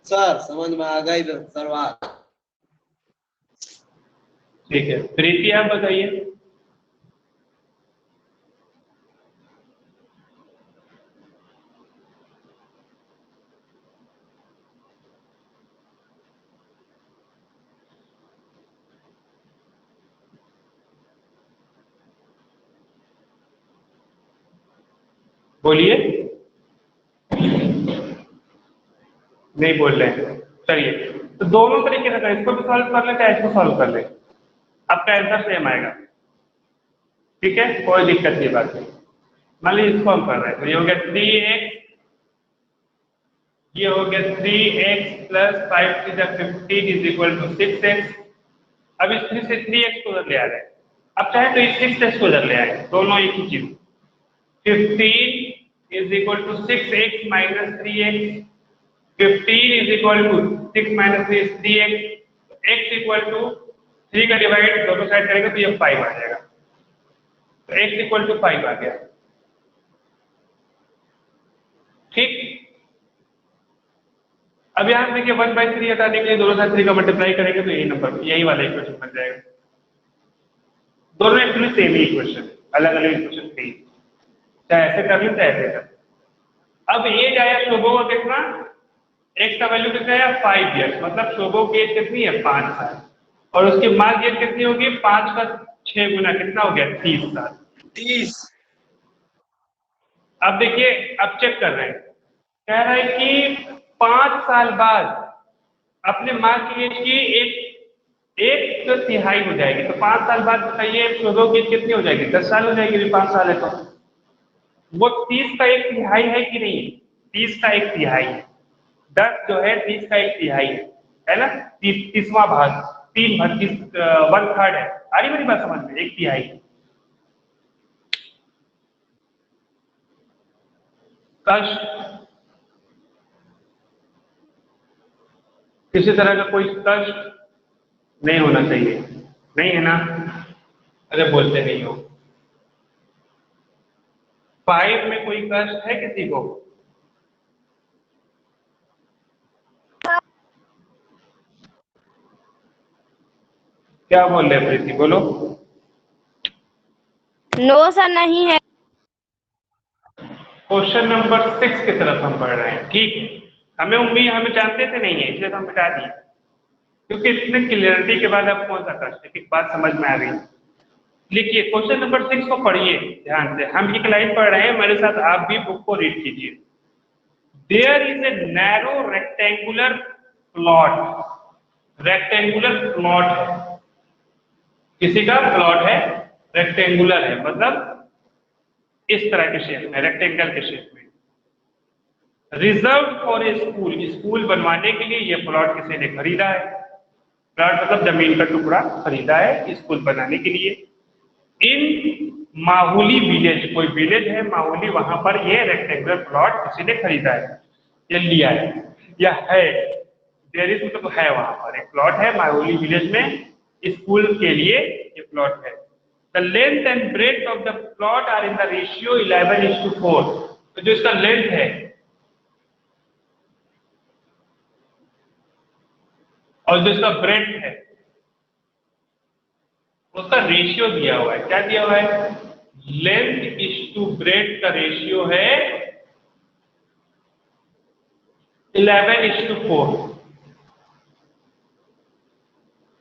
सर समझ में आ गई सर बात। ठीक है, प्रीति आप बताइए। बोलिए। नहीं बोल रहे हैं, चलिए। तो दोनों तरीके से करें, इसको भी सॉल्व कर ले चाहे इसको सॉल्व कर ले, आपका आंसर सेम आएगा। ठीक है, कोई दिक्कत नहीं बात नहीं। मान लीजिए इसको हम कर रहे हैं, तो ये हो गया 3x, ये हो गया 3x + 5 × 15 = 6x। अब इस 3 से 3x को उधर ले आ रहे हैं, अब चाहे तो इस 6x को उधर ले आए, दोनों एक ही चीज। 15 = 6x - 3x, 15 = 6 - 3 is 3x, x = 3 का डिवाइड दोनों साइड करेंगे तो ये 5 आ जाएगा, तो x = 5 आ गया। ठीक, अब यहां देखिए 1/3 हटाने के लिए दोनों साइड 3 का मल्टीप्लाई करेंगे तो यही नंबर, यही वाला इक्वेशन बन जाएगा। दोनों एक्चुअली सेम ही इक्वेशन, अलग अलग इक्वेशन थी, चाहे ऐसे कर लो चाहे ऐसे कर। अब एज आया शोभो का कितना, x का वैल्यू कितना आया 5 ईयर्स, मतलब शोभो की एज कितनी है 5 साल, और उसकी माँ की एज कितनी होगी, 5 का 6 गुना कितना हो गया 30 साल। 30। अब देखिए, अब चेक कर रहे हैं, कह रहा है कि 5 साल बाद अपने माँ की एज की एक तिहाई हो जाएगी, तो 5 साल बाद बताइए शोभो की एज कितनी हो जाएगी, 10 साल हो जाएगी, 5 साल है तो वो 30 का 1/3 है कि नहीं, 30 का 1/3 है, 10 जो है 30 का 1/3 है ना, 30वां भाग, 3/30 1/3 है। आ रही मेरी बात समझ में, 1/3 कष्ट, किसी तरह का कोई कष्ट नहीं होना चाहिए, नहीं है ना? अरे बोलते नहीं हो। 5 में कोई कष्ट है किसी को? क्या बोल रहे प्रीति, बोलो। नो सर नहीं है। क्वेश्चन नंबर 6 की तरफ हम बढ़ रहे हैं। ठीक है, हमें उम्मीद, हमें जानते थे नहीं है इसलिए तो हम मिटा दिए, क्योंकि इतने क्लियरिटी के बाद अब कौन सा कष्ट है, एक बात समझ में आ गई। लिखिए क्वेश्चन नंबर 6 को पढ़िए ध्यान से, हम एक लाइन पढ़ रहे हैं, मेरे साथ आप भी बुक को रीड कीजिए। There is a narrow rectangular plot, rectangular plot है, किसी का प्लॉट है, रेक्टेंगुलर है, मतलब इस तरह के शेप में, रेक्टेंगल के शेप में, reserve for a school, school बनवाने के लिए ये प्लॉट किसी ने खरीदा है, प्लॉट मतलब जमीन का टुकड़ा खरीदा है स्कूल बनाने के लिए। इन माहुली विलेज, कोई विलेज है माहुली, वहां पर ये रेक्टेंगुलर प्लॉट किसी ने खरीदा है या लिया है या है, देयर इज मतलब है, वहां पर एक प्लॉट है माहुली विलेज में, स्कूल के लिए ये प्लॉट है। The length and breadth of the plot are in the ratio 11:4। तो जो इसका लेंथ है और जो इसका ब्रेथ है उसका रेशियो दिया हुआ है। क्या दिया हुआ है? लेंथ इज टू ब्रेथ का रेशियो है 11:4।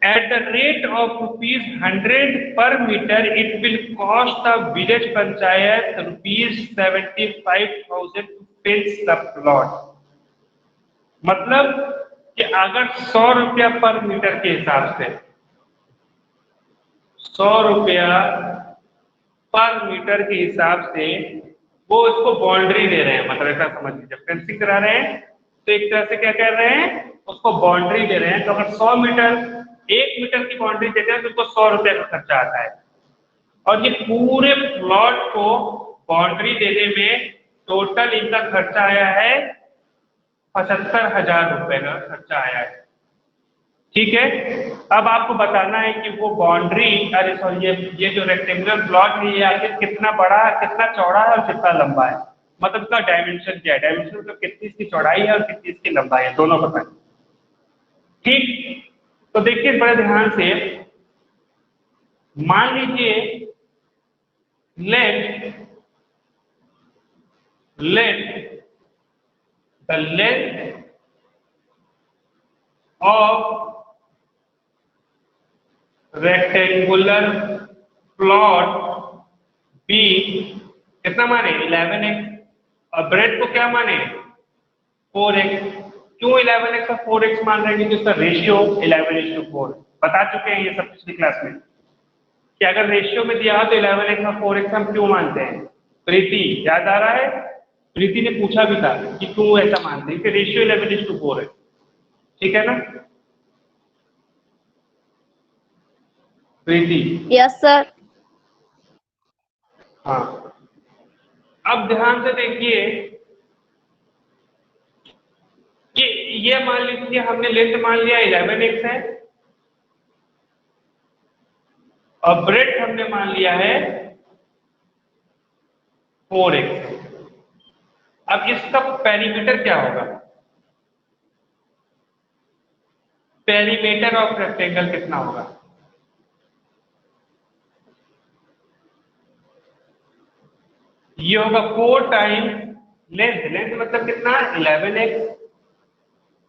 At the rate of ₹100 per meter, it will cost the village panchayat ₹75,000 to fence the plot। मतलब कि अगर 100 रुपया पर मीटर के हिसाब से 100 रुपया पर मीटर के हिसाब से वो इसको बाउंड्री दे रहे हैं। मतलब ऐसा समझ लीजिए, फेंसिंग करा रहे हैं तो एक तरह से क्या कर रहे हैं, उसको बाउंड्री दे रहे हैं। तो अगर 100 मीटर 1 मीटर की बाउंड्री देते हैं तो उसको 100 रुपये का खर्चा आता है। और ये पूरे प्लॉट को बाउंड्री देने में टोटल इनका खर्चा आया है 75,000 रुपए का खर्चा आया है। ठीक है, अब आपको बताना है कि वो बाउंड्री, अरे सॉरी, ये जो रेक्टेंगुलर प्लॉट है ये आखिर कितना बड़ा, कितना चौड़ा है और कितना लंबा है। मतलब इसका डायमेंशन क्या है, डायमेंशन मतलब कितनी इसकी चौड़ाई है और कितनी इसकी लंबाई है, दोनों बताएं। ठीक, तो देखिए बड़े ध्यान से, मान लीजिए the length of rectangular plot be कितना माने 11x, और ब्रेथ को क्या माने 4x। क्यों 11x और 4x मान रहे हैं? क्योंकि इसका रेशियो 11:4 बता चुके हैं ये सब पिछली क्लास में कि अगर रेशियो में दिया हो तो 11x और 4x हम क्यों मानते हैं। प्रीति याद आ रहा है? प्रीति ने पूछा भी था कि क्यों ऐसा मानते हैं कि रेशियो 11:4 है। ठीक है ना प्रीति? Yes sir. हाँ, अब ध्यान से देखिए कि ये मान लीजिए हमने लेंथ मान लिया 11x है और ब्रेथ हमने मान लिया है 4x। अब इसका पेरीमीटर क्या होगा? पेरीमीटर ऑफ रेक्टेंगल कितना होगा? ये होगा 4 टाइम्स लेंथ। लेंथ मतलब कितना 11x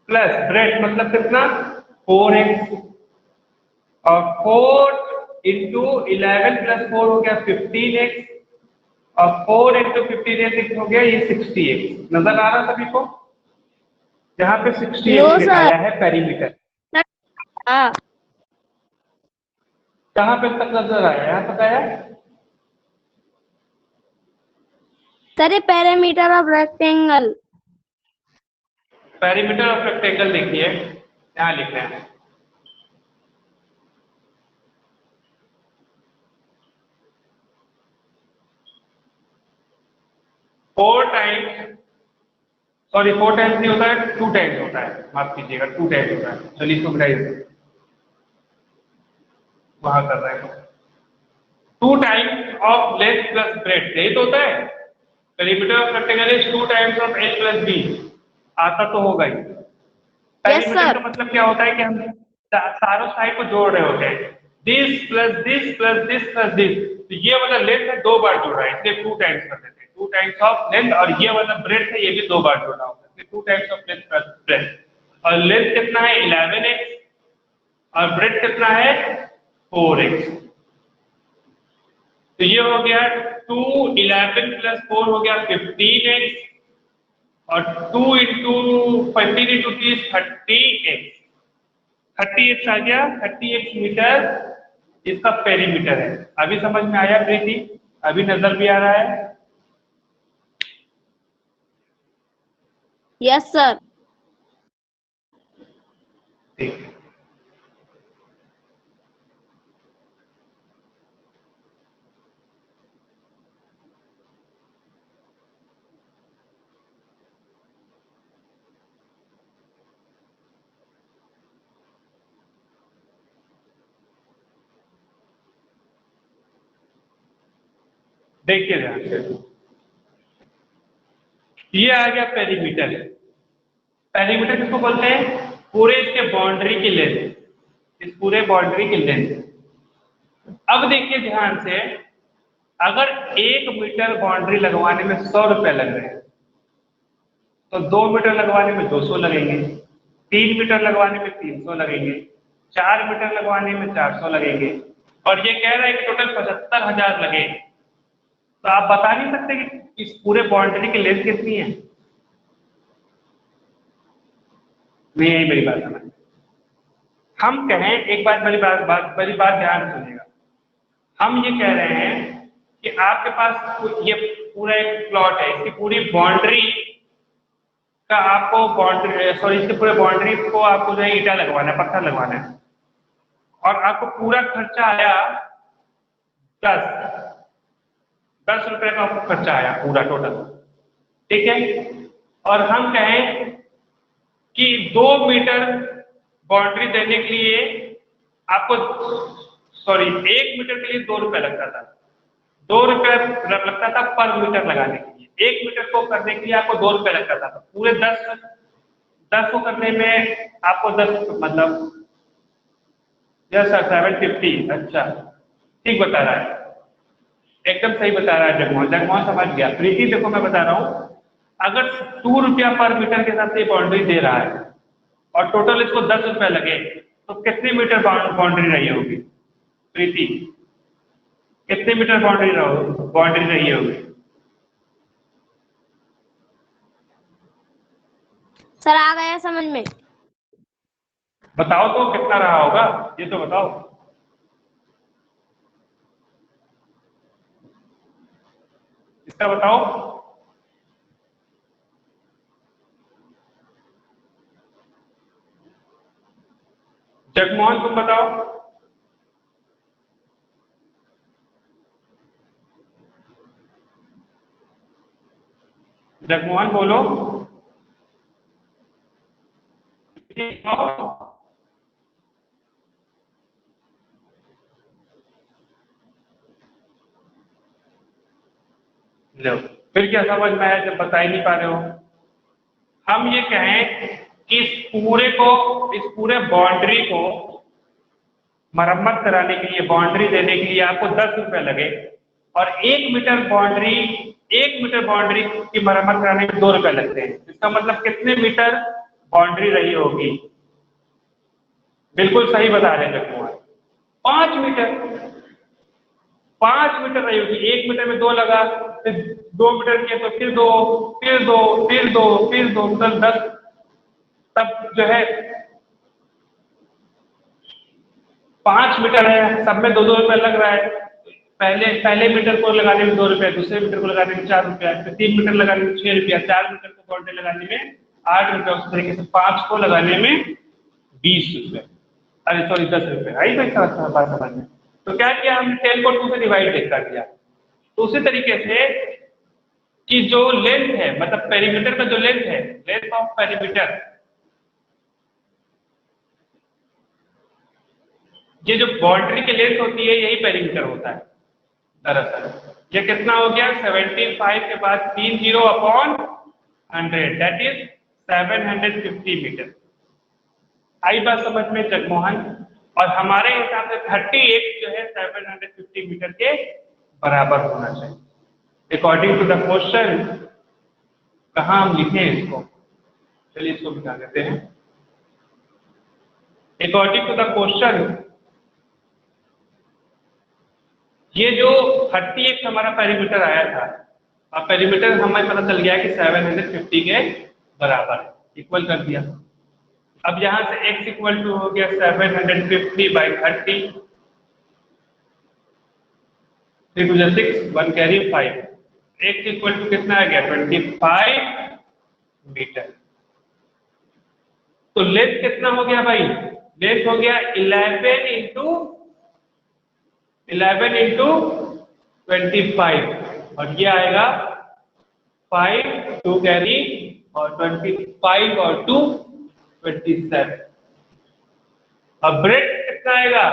प्लस ब्रेथ मतलब कितना 4x, और 4 इंटू 11 प्लस 4 हो गया 15x, और 4 इंटू 15x हो गया ये 60x। नजर आ रहा सभी को? यहाँ पे 60x नो दिखाया सर। है पेरीमीटर। हाँ कहाँ पे तक नजर आया? यहाँ तक आया? सर, ये perimeter of rectangle. Perimeter of rectangle देखिए, यहाँ लिख रहे हैं 4 टाइम्स, सॉरी 4 टाइम्स नहीं होता है, 2 टाइम्स होता है, माफ कीजिएगा 2 टाइम्स होता है। चलिए इसको मिटाइए, वहां कर रहे हैं 2 times of length plus breadth, यही तो होता है। Perimeter of rectangle is 2 times of L plus B. आता तो होगा ही। Yes perimeter sir. का मतलब क्या होता है कि हम चारों साइड को जोड़ रहे होते हैं, this plus this plus this plus this. तो ये वाला लेंथ है 2 बार जोड़ रहा है, इसलिए 2 टाइम्स कर देते हैं, 2 टाइम्स ऑफ लेंथ। और ये वाला ब्रेथ है, ये भी 2 बार जोड़ना होता है, 2 times of length plus breath. और लेंथ कितना है 11x और ब्रेथ कितना है 4x। तो ये हो गया 2 11 प्लस 4 हो गया 15x, और 2 इंटू 15 इंटू 30 30x। 30x आ गया, 30x मीटर इसका पेरीमीटर है। अभी समझ में आया प्रीति? अभी नजर भी आ रहा है? Yes sir. ठीक है। देखिए ध्यान से, ये आ गया पेरीमीटर। पेरीमीटर किसको बोलते हैं? पूरे इसके बाउंड्री की लेंथ, इस पूरे बाउंड्री की लेंथ। अब देखिए ध्यान से, अगर 1 मीटर बाउंड्री लगवाने में 100 रुपए लग रहे हैं, तो 2 मीटर लगवाने में 200 लगेंगे, 3 मीटर लगवाने में 300 लगेंगे, 4 मीटर लगवाने में 400 लगेंगे, और ये कह रहा है कि टोटल 75,000 लगे। तो आप बता नहीं सकते कि इस पूरे बाउंड्री की लेंथ कितनी है? नहीं, यही मेरी बात समझ। हम कहें, एक बात मेरी बात ध्यान से सुनिएगा। हम ये कह रहे हैं कि आपके पास ये पूरा एक प्लॉट है, इसकी पूरी बाउंड्री का आपको इसके पूरे बाउंड्री को आपको जो है ईटा लगवाना है, पत्थर लगवाना है, और आपको पूरा खर्चा आया 10 रुपए का आपको खर्चा आया पूरा टोटल, ठीक है। और हम कहें कि 2 मीटर बाउंड्री देने के लिए आपको 1 मीटर के लिए 2 रुपए लगता था, 2 रुपए लगता था पर मीटर लगाने के लिए। 1 मीटर को करने के लिए आपको 2 रुपए लगता था। पूरे 10 को करने में आपको 10 मतलब यस सर 750। अच्छा, ठीक बता रहा है, एकदम सही बता रहा है जगमोहन समझ गया। प्रीति देखो मैं बता रहा हूँ, अगर 2 रुपया पर मीटर के हिसाब से बाउंड्री दे रहा है और टोटल इसको 10 रुपए लगे, तो कितने मीटर बाउंड्री रही होगी प्रीति? कितने मीटर बाउंड्री रही होगी? सर आ गया समझ में। बताओ तो कितना रहा होगा, ये तो बताओ। इसका बताओ। जगमोहन तुम बताओ। जगमोहन बोलो। लो, फिर क्या समझ में आया जब बता ही नहीं पा रहे हो? हम ये कहें कि इस पूरे बाउंड्री को मरम्मत कराने के लिए, बाउंड्री देने के लिए आपको 10 रुपए लगे, और 1 मीटर बाउंड्री की मरम्मत कराने में 2 रुपए लगते हैं। इसका मतलब कितने मीटर बाउंड्री रही होगी? बिल्कुल सही बता रहे हैं जगमोहन, 5 मीटर। 5 मीटर रही होगी। 1 मीटर में 2 लगा, फिर 2 मीटर किया तो फिर 2, फिर 2, फिर 2, फिर 2, मतलब 10। तब जो है 5 मीटर है, सब में 2-2 रुपए लग रहा है। पहले मीटर को लगाने में 2 रुपए, दूसरे मीटर को लगाने में 4 रुपया, फिर 3 मीटर लगाने में 6 रुपया, 4 मीटर को बाउंड्री लगाने में 8 रुपया, उस तरीके से 5 को लगाने में 20 रुपए, अरे सॉरी 10 रुपए। आई भाई बात समझ में? तो क्या किया हमने, 10 को 2 से डिवाइड कर दिया। तो उसी तरीके से कि जो लेंथ है, मतलब पेरीमीटर का जो लेंथ है, लेंथ ऑफ पेरीमीटर, ये जो बाउंड्री की लेंथ होती है यही पेरीमीटर होता है दरअसल। ये कितना हो गया? 75 के बाद 3 0 अपॉन 100, दैट इज 750 मीटर। आई बात समझ में जगमोहन? और हमारे हिसाब से 38 जो है 750 मीटर के बराबर होना चाहिए अकॉर्डिंग टू द क्वेश्चन। कहाँ हम लिखे इसको? चलिए इसको मिटा देते हैं। अकॉर्डिंग टू द क्वेश्चन, ये जो 38 हमारा पेरीमीटर आया था, अब पेरीमीटर हमें पता चल गया कि 750 के बराबर है, इक्वल कर दिया। अब यहां से x इक्वल टू हो गया 750/30, 3 2 6, 1 कैरी 5, x इक्वल टू कितना आ गया? 25 मीटर। तो लेंथ कितना हो गया भाई? लेंथ हो गया 11 इंटू 25, और ये आएगा 5 2 कैरी और 25 और 2 27। अब ब्रेड कितना आएगा?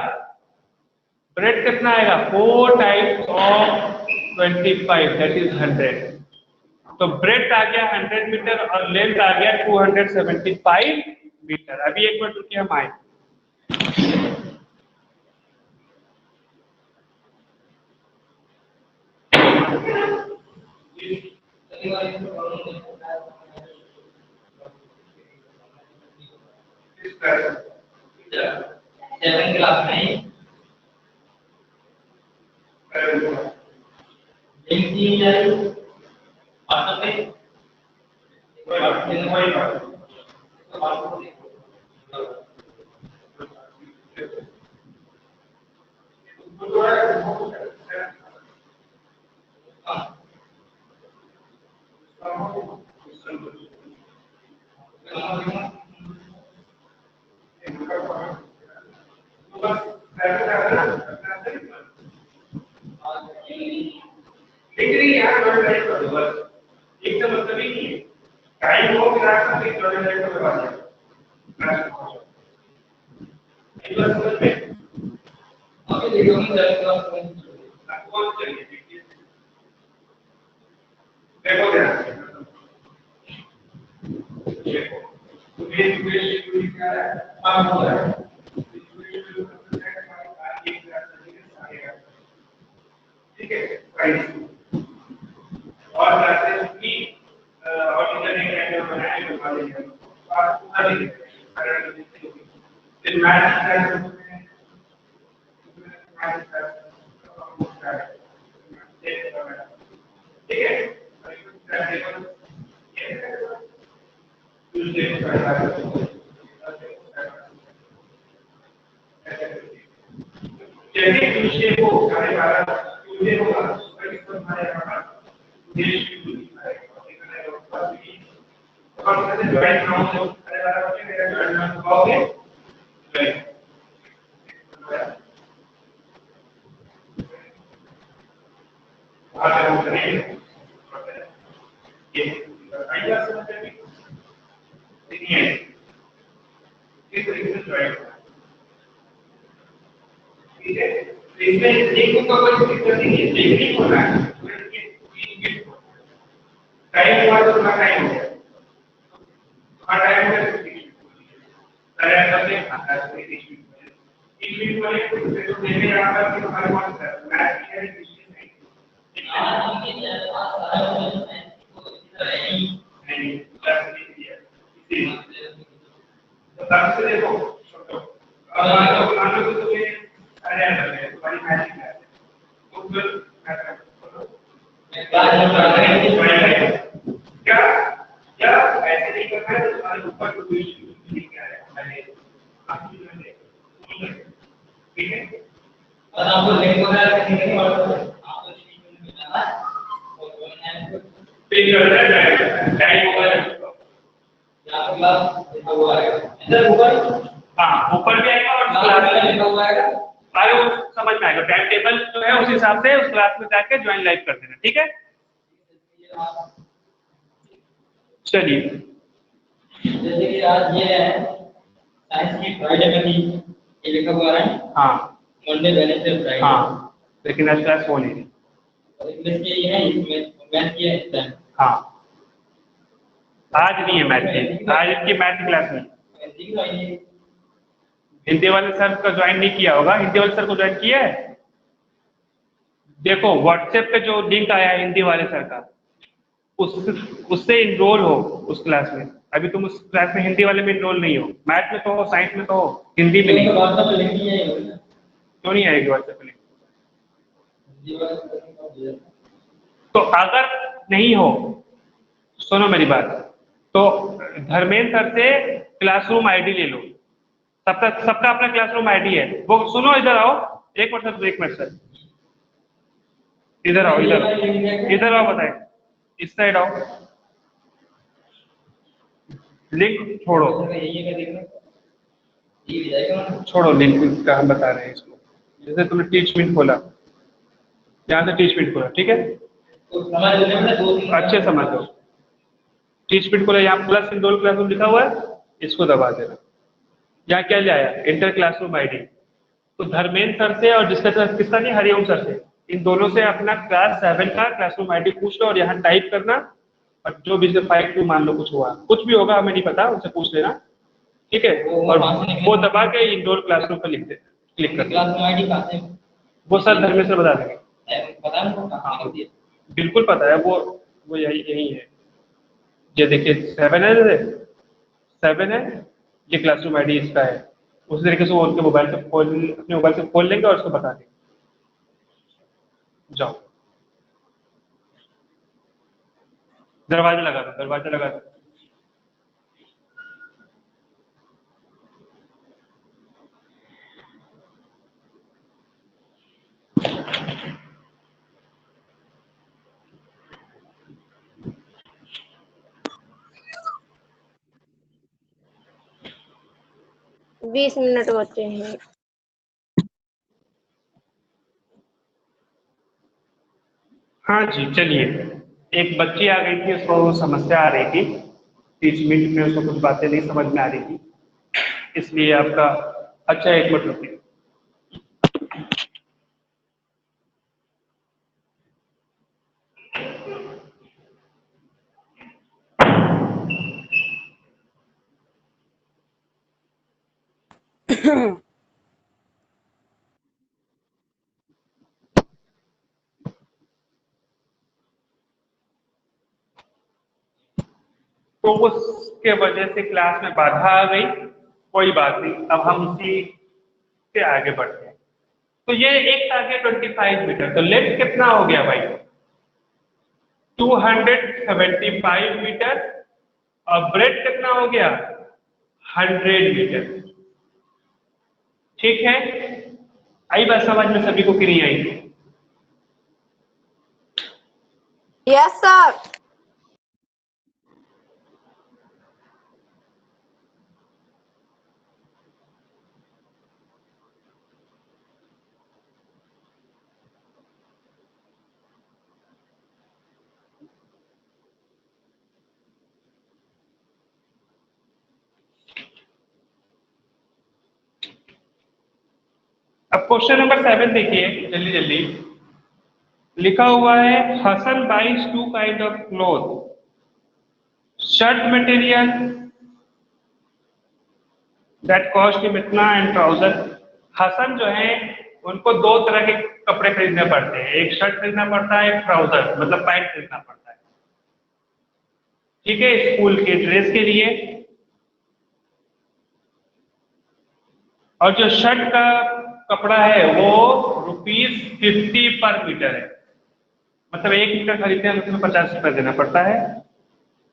4 टाइम्स ऑफ 25 दैट इज 100। तो ब्रेथ आ गया 100 मीटर और लेंथ आ गया 275 मीटर। अभी एक मिनट रुकिए, हम आए। सेवन क्लास में एकदम मतलब ही नहीं है। टाइम हो गया तो एक जॉइन लाइन को लगा दिया। एक बार समझ में अभी देखो हम जाएगा कौन चाहिए देखो ध्यान देखो तो ये इक्वेशन क्या है आप हो रहा है ठीक है राइट। और क्लासेस की ऑर्डिनरी कैंडल बनाए तो वाले हैं आप पूरा देखिए फिर मैथ क्लास में ठीक है जैसे विषय को हमारे बारे में होगा तो हमारे देश की और कैसे ज्वाइन नाउ हमारे बारे में ज्वाइन नाउ होगे आगे हम करेंगे ये आइडिया समझते हैं देखिए इस तरीके से ज्वाइन ठीक है इसमें एक को कोई दिक्कत नहीं है लेकिन हो रहा है टाइम हुआ तो थोड़ा टाइम हो गया थोड़ा टाइम हो गया तरह करके आता है इस वीडियो वाले को तो देने आ रहा है कि हमारे पास मैथ की डिसीजन नहीं तो तब से देखो अब आगे तो तुम्हें अरे तुम्हारी मैजिक है तो फिर क्या क्या ऐसे नहीं करना है तुम्हारे ऊपर को कोई नहीं क्या है मैंने ठीक है और आपको लिंक वगैरह करने के बाद आपको लिंक मिलना है और पेज करना है टाइम वगैरह यहाँ क्लास लिखा हुआ आएगा इधर ऊपर हाँ ऊपर भी आएगा और क्लास में लिखा हुआ आएगा सारे वो समझ में आएगा। टाइम टेबल जो है उस हिसाब से उस क्लास में जाके ज्वाइन लाइव कर देना ठीक है। चलिए जैसे कि आज ये है साइंस की फ्राइडे में थी ये लिखा हुआ है हाँ मंडे वेडनेसडे फ्राइडे हाँ लेकिन आज क्लास हो नहीं रही और इंग्लिश की है इसमें मैथ की है इस टाइम हाँ आज नहीं है मैथ की आज इनकी मैथ की क्लास नहीं। हिंदी वाले सर का ज्वाइन नहीं किया होगा। हिंदी वाले सर को ज्वाइन किया है देखो व्हाट्सएप पे जो लिंक आया है हिंदी वाले सर का उससे इनरोल हो उस क्लास में। अभी तुम उस क्लास में हिंदी वाले में इनरोल नहीं हो। मैथ में तो हो साइंस में तो हो हिंदी में नहीं हो। क्यों नहीं आएगी व्हाट्सएप पे लिंक? तो अगर नहीं हो सुनो मेरी बात तो धर्मेंद्र सर से क्लासरूम आईडी ले लो। सबका अपना क्लासरूम आईडी है वो सुनो इधर आओ एक मिनट सर इधर आओ बताए इस साइड आओ। लिंक छोड़ो लिंक का हम बता रहे हैं इसको। जैसे तुमने टीचमेंट खोला यहाँ से टीचमेंट खोला ठीक है अच्छे समझ लो। टीचमेंट खोला यहाँ प्लस इनरोल क्लासरूम लिखा हुआ है इसको दबा देना। यहाँ क्या ले आया इंटर क्लासरूम आईडी तो धर्मेंद्र सर से और किसका नहीं हरिओम सर से इन दोनों से अपना क्लास 7 का क्लासरूम आईडी पूछ लो और यहाँ टाइप करना, और जो भी 5 2 मान लो कुछ हुआ, कुछ भी होगा हमें नहीं पता, उनसे पूछ लेना, ठीक है। और वो दबा के इंडोर क्लासरूम पर लिख दे, क्लिक कर क्लास में आईडी कहाँ से? वो सर धर्मेश्वर बता देंगे। पता है उनको कहाँ से होती है? बिल्कुल पता है, वो यही है। ये देखिए 7 है, 7 है, ये क्लासरूम आईडी इसका है। उसी तरीके से वो उनके मोबाइल से अपने मोबाइल से खोल लेंगे और उसको बता देंगे। जाओ दरवाजा लगा दो, दरवाजा लगा दो। बीस मिनट बचे हैं। हाँ जी चलिए, एक बच्ची आ गई थी, उसको समस्या आ रही थी, 30 मिनट में उसको कुछ बातें नहीं समझ में आ रही थी, इसलिए आपका अच्छा 1 मिनट रुकिए। तो उसके वजह से क्लास में बाधा आ गई, कोई बात नहीं, अब हम उसी से आगे बढ़ते हैं। तो ये एक टारगेट 25 मीटर, तो लेंथ कितना हो गया भाई? 275 मीटर, और ब्रेड कितना हो गया? 100 मीटर। ठीक है, आई बात समझ में सभी को कि नहीं आई? Yes sir. अब क्वेश्चन नंबर 7 देखिए जल्दी जल्दी। लिखा हुआ है Hasan buys 2 kind of cloth, shirt material that cost him इतना एंड ट्राउजर। हसन जो है उनको 2 तरह के कपड़े खरीदने पड़ते हैं, एक शर्ट खरीदना पड़ता है, एक ट्राउजर मतलब पैंट खरीदना पड़ता है, ठीक है, स्कूल के ड्रेस के लिए। और जो शर्ट का कपड़ा है वो ₹50 पर मीटर है, मतलब 1 मीटर खरीदते हैं तो उसमें 50 रुपये देना पड़ता है।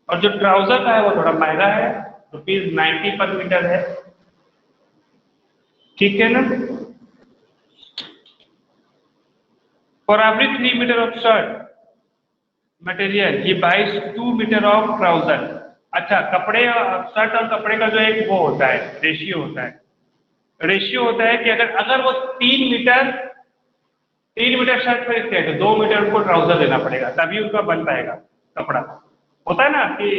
और जो ट्राउजर का है वो थोड़ा महंगा है, ₹90 पर मीटर है, ठीक है ना। For every 3 metre of shirt material he buys 2 metre of trouser. अच्छा, कपड़े शर्ट और कपड़े का जो एक वो होता है, रेशियो होता है, रेशियो होता है कि अगर वो 3 मीटर शर्ट खरीदते हैं तो 2 मीटर उनको ट्राउजर देना पड़ेगा, तभी उनका बन पाएगा कपड़ा। होता है ना कि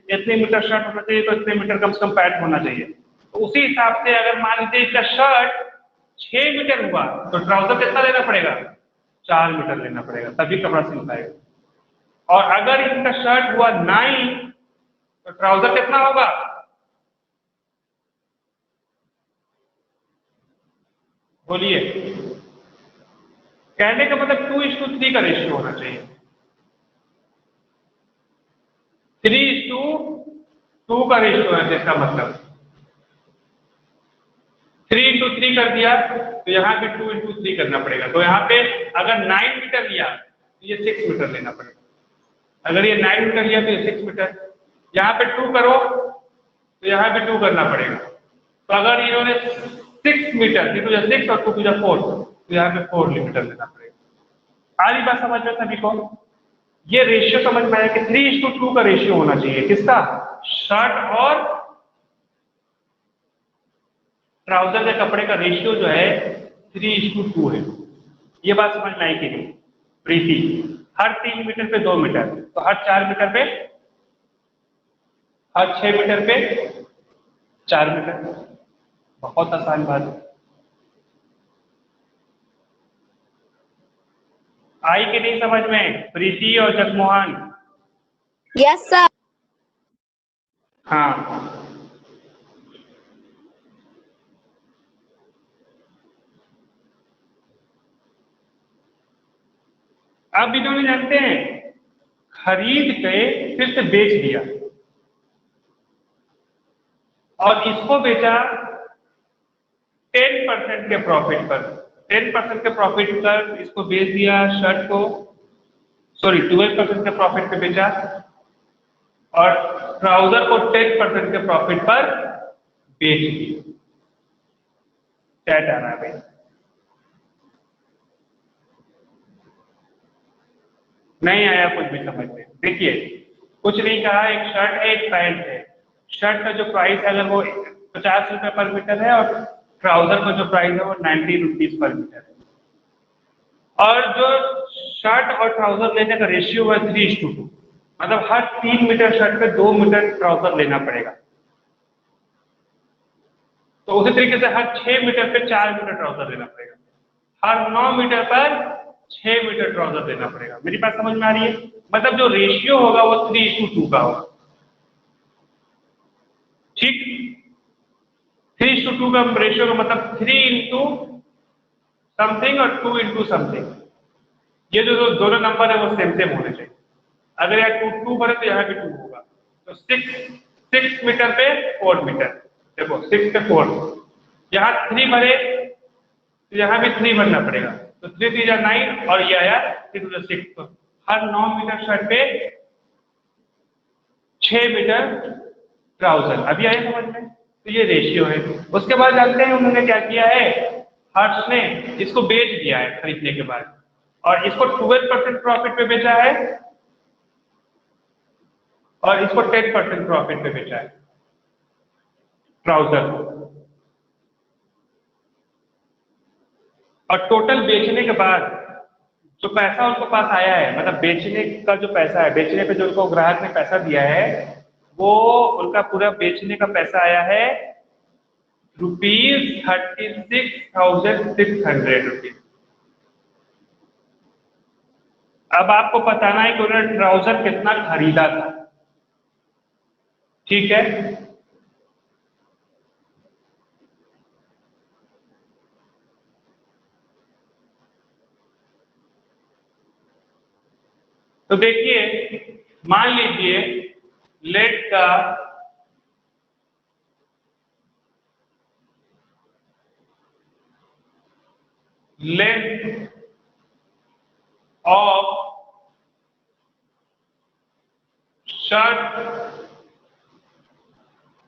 इतने मीटर शर्ट होना चाहिए तो इतने मीटर कम से कम पैंट होना चाहिए, तो उसी हिसाब से अगर मान लीजिए इसका शर्ट 6 मीटर हुआ तो ट्राउजर कितना लेना पड़ेगा? 4 मीटर लेना पड़ेगा, तभी कपड़ा सिल पाएगा। और अगर इसका शर्ट हुआ 9 तो ट्राउजर कितना होगा? बोलिए। कहने का मतलब 2:3 का रेशियो होना चाहिए, 3:2 का रेशियो है, इसका मतलब 3:3 कर दिया तो यहाँ पे 2:3 करना पड़ेगा। तो यहाँ पे अगर 9 मीटर लिया तो ये 6 मीटर लेना पड़ेगा, अगर ये 9 मीटर लिया तो ये 6 मीटर, यहाँ पे 2 करो तो यहाँ पे 2 करना पड़ेगा। तो अगर इन्होंने 6 मीटर, 3 2 6 और 2 2 4, तो यहाँ पे 4 मीटर लेना पड़ेगा। आ रही बात समझ में सभी को? ये रेशियो समझ में आया कि 3:2 का रेशियो होना चाहिए, किसका? शर्ट और ट्राउजर के कपड़े का रेशियो जो है 3:2 है। ये बात समझ में आई कि नहीं प्रीति? हर 3 मीटर पे 2 मीटर, तो हर 4 मीटर पे, हर 6 मीटर पे 4 मीटर। बहुत आसान बात है। आई कि नहीं समझ में प्रीति और जगमोहन? Yes sir. हाँ, अब इन्होंने जानते हैं खरीद के फिर से बेच दिया और इसको बेचा 10% के प्रॉफिट पर। 10% के प्रॉफिट पर इसको बेच दिया शर्ट को, सॉरी 12% के प्रॉफिट पे बेचा और ट्राउजर को 10% के प्रॉफिट पर बेच दिया। चैट आ रहा है भाई, नहीं आया कुछ भी समझ में? देखिए कुछ नहीं कहा, एक शर्ट है एक पैंट है। शर्ट का जो प्राइस है अगर वो 50 रुपए पर मीटर है और ट्राउजर का जो प्राइस है वो 90 रुपीज पर मीटर है। और जो शर्ट और ट्राउजर लेने का रेशियो है 3:2, मतलब हर 3 मीटर शर्ट पे 2 मीटर ट्राउजर लेना पड़ेगा। तो उसी तरीके से हर 6 मीटर पे 4 मीटर ट्राउजर लेना पड़ेगा, हर 9 मीटर पर 6 मीटर ट्राउजर देना पड़ेगा। मेरी बात समझ में आ रही है? मतलब जो रेशियो होगा वो 3:2 का होगा। ठीक, 3:2 का रेशियो का मतलब 3 इंटू समथिंग और 2 इंटू समथिंग। ये जो दोनों नंबर है वो सेम सेम होने चाहिए। अगर यहाँ 2 भरे तो यहाँ भी 2 होगा। तो 6 मीटर पे 4 मीटर, देखो 6 पे 4, यहाँ 3 भरे तो यहाँ भी 3 भरना पड़ेगा। तो 3 3 9 और ये आया 3 2 6। तो हर 9 मीटर शर्ट पे 6 मीटर ट्राउजर। अभी आया समझ में? तो ये रेशियो है। उसके बाद जानते हैं उन्होंने क्या किया है, हर्ष ने इसको बेच दिया है खरीदने के बाद और इसको 12% प्रॉफिट पे बेचा है और इसको 10% प्रॉफिट पे बेचा है ट्राउजर को। और टोटल बेचने के बाद जो पैसा उनको पास आया है, मतलब बेचने का जो पैसा है, बेचने पे जो उनको ग्राहक ने पैसा दिया है वो उनका पूरा बेचने का पैसा आया है ₹36,600। अब आपको बताना है कि उन्होंने ट्राउजर कितना खरीदा था। ठीक है, तो देखिए मान लीजिए लेट का length of shirt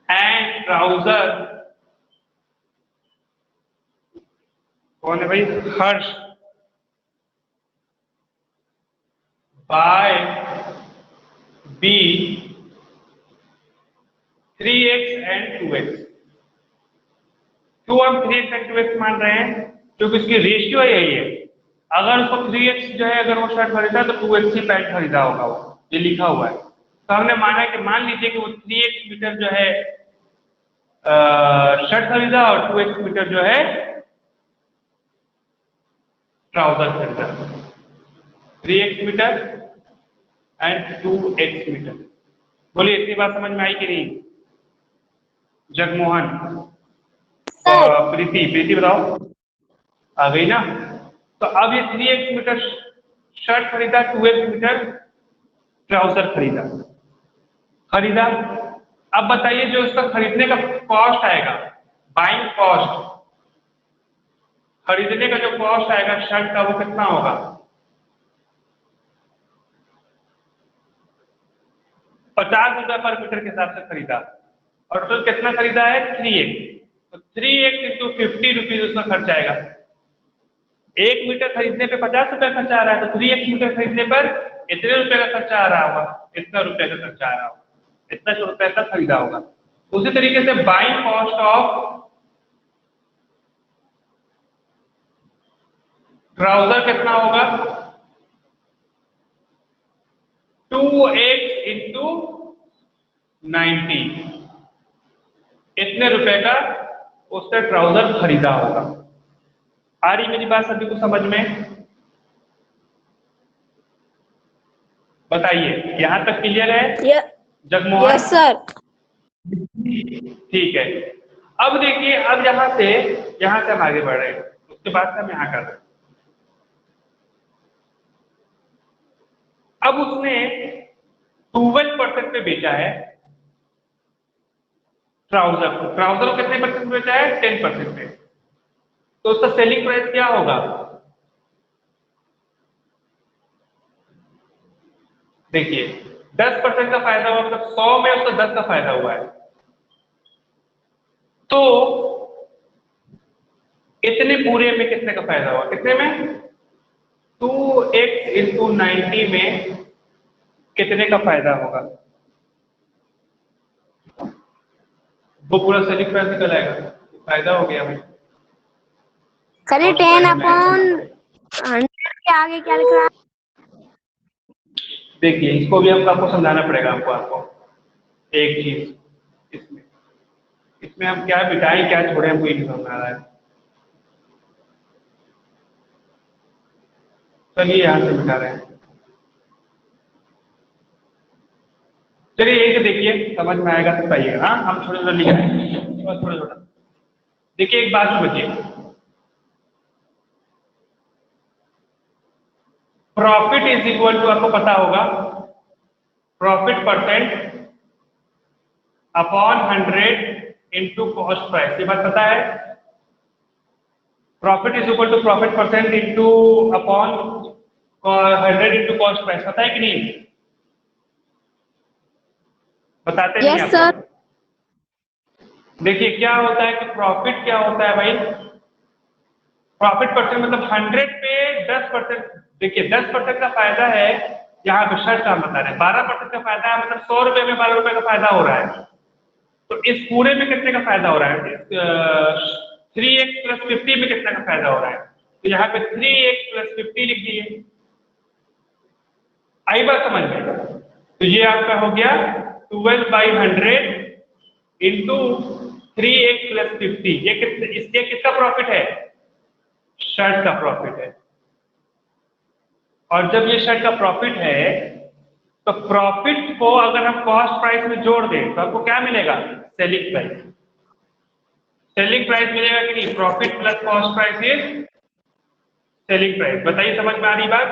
and trouser, कौन है भाई, हर्ष, bye B 3x and 2x। क्यों हम 3x एंड 2x मान रहे हैं? क्योंकि इसकी रेशियो यही है। अगर उसको 3x जो है अगर वो शर्ट खरीदा तो 2x ही पैंट खरीदा होगा, वो ये लिखा हुआ है। तो हमने माना कि मान लीजिए कि वो 3x मीटर जो है शर्ट खरीदा और 2x मीटर जो है ट्राउजर खरीदा। 3x metre and 2x metre. बोलिए इतनी बात समझ में आई कि नहीं? जगमोहन, प्रीति बताओ, आ गई ना? तो अब ये 3x मीटर शर्ट खरीदा, 2x मीटर ट्राउजर खरीदा। अब बताइए जो इसका खरीदने का कॉस्ट आएगा, बाइंग कॉस्ट, खरीदने का जो कॉस्ट आएगा शर्ट का वो कितना होगा? 50 रुपए पर मीटर के हिसाब से खरीदा और तो कितना खरीदा है? 3x। तो 3x इंटू 50 रुपीज उसका खर्च आएगा। 1 मीटर खरीदने पे 50 रुपए खर्चा आ रहा है, तो 3x मीटर खरीदने पर इतने रुपए का खर्चा आ रहा होगा, इतना रुपए का खर्चा आ रहा होगा, इतना रुपए का खरीदा होगा। उसी तरीके से बाइंग कॉस्ट ऑफ ट्राउजर कितना होगा? 2x इंटू 90, इतने रुपए का उससे ट्राउजर खरीदा होगा। आ रही मेरी बात सभी को समझ में? बताइए, यहाँ तक क्लियर है यस जगमोहन? सर। ठीक है। अब देखिए, अब यहाँ से हम आगे बढ़ रहे हैं, उसके बाद से हम यहाँ कर रहे हैं। अब उसने 12% पे बेचा है ट्राउजर को कितने परसेंट बेचा है? 10% पे। तो उसका सेलिंग प्राइस क्या होगा? देखिए 10% का फायदा हुआ, मतलब 100 में उसका 10 का फायदा हुआ है। तो इतने पूरे में कितने का फायदा हुआ? कितने में? 2x इंटू 90 में कितने का फायदा होगा? वो पूरा सेलिंग प्राइस निकल आएगा, फायदा हो गया भाई। सर ये 10/100 के आगे क्या लिख रहा है? देखिए इसको भी आपको समझाना पड़ेगा आपको एक चीज। इसमें हम क्या बिठाएं क्या छोड़ें, हमको ये नहीं समझ आ रहा है। चलिए यहाँ से बिठा रहे हैं। चलिए यही से देखिए, समझ में आएगा तो बताइए। हाँ, हम छोटे छोटे लिख रहे हैं, थोड़ा छोटा। देखिए एक बात समझिए, प्रॉफिट इज इक्वल टू, आपको पता होगा, profit percent upon 100 into cost price. ये बात पता है? Profit is equal to profit percent into upon 100 into cost price. पता है कि नहीं? बताते नहीं यस आप सर। लोग। देखिए क्या होता है कि प्रॉफिट क्या होता है भाई? प्रॉफिट परसेंट मतलब 100 पे 10%। देखिए 10% का फायदा है, यहाँ पे शर्ट का बता रहे हैं। 12% का फायदा है, मतलब 100 रुपए में 12 रुपए का फायदा हो रहा है। तो इस पूरे में कितने का फायदा हो रहा है? 3x प्लस 50 में कितने का फायदा हो रहा है? तो यहाँ पे 3x प्लस 50 लिख दिए। आई बात समझ में? तो ये आपका हो गया 12/100 इंटू 3x प्लस 50। ये किसका प्रॉफिट है? शर्ट का प्रॉफिट है। और जब ये शर्ट का प्रॉफिट है, तो प्रॉफिट को अगर हम कॉस्ट प्राइस में जोड़ दें तो आपको क्या मिलेगा? Selling price. सेलिंग प्राइस मिलेगा कि नहीं? Profit plus cost price is selling price. बताइए समझ में आ रही बात?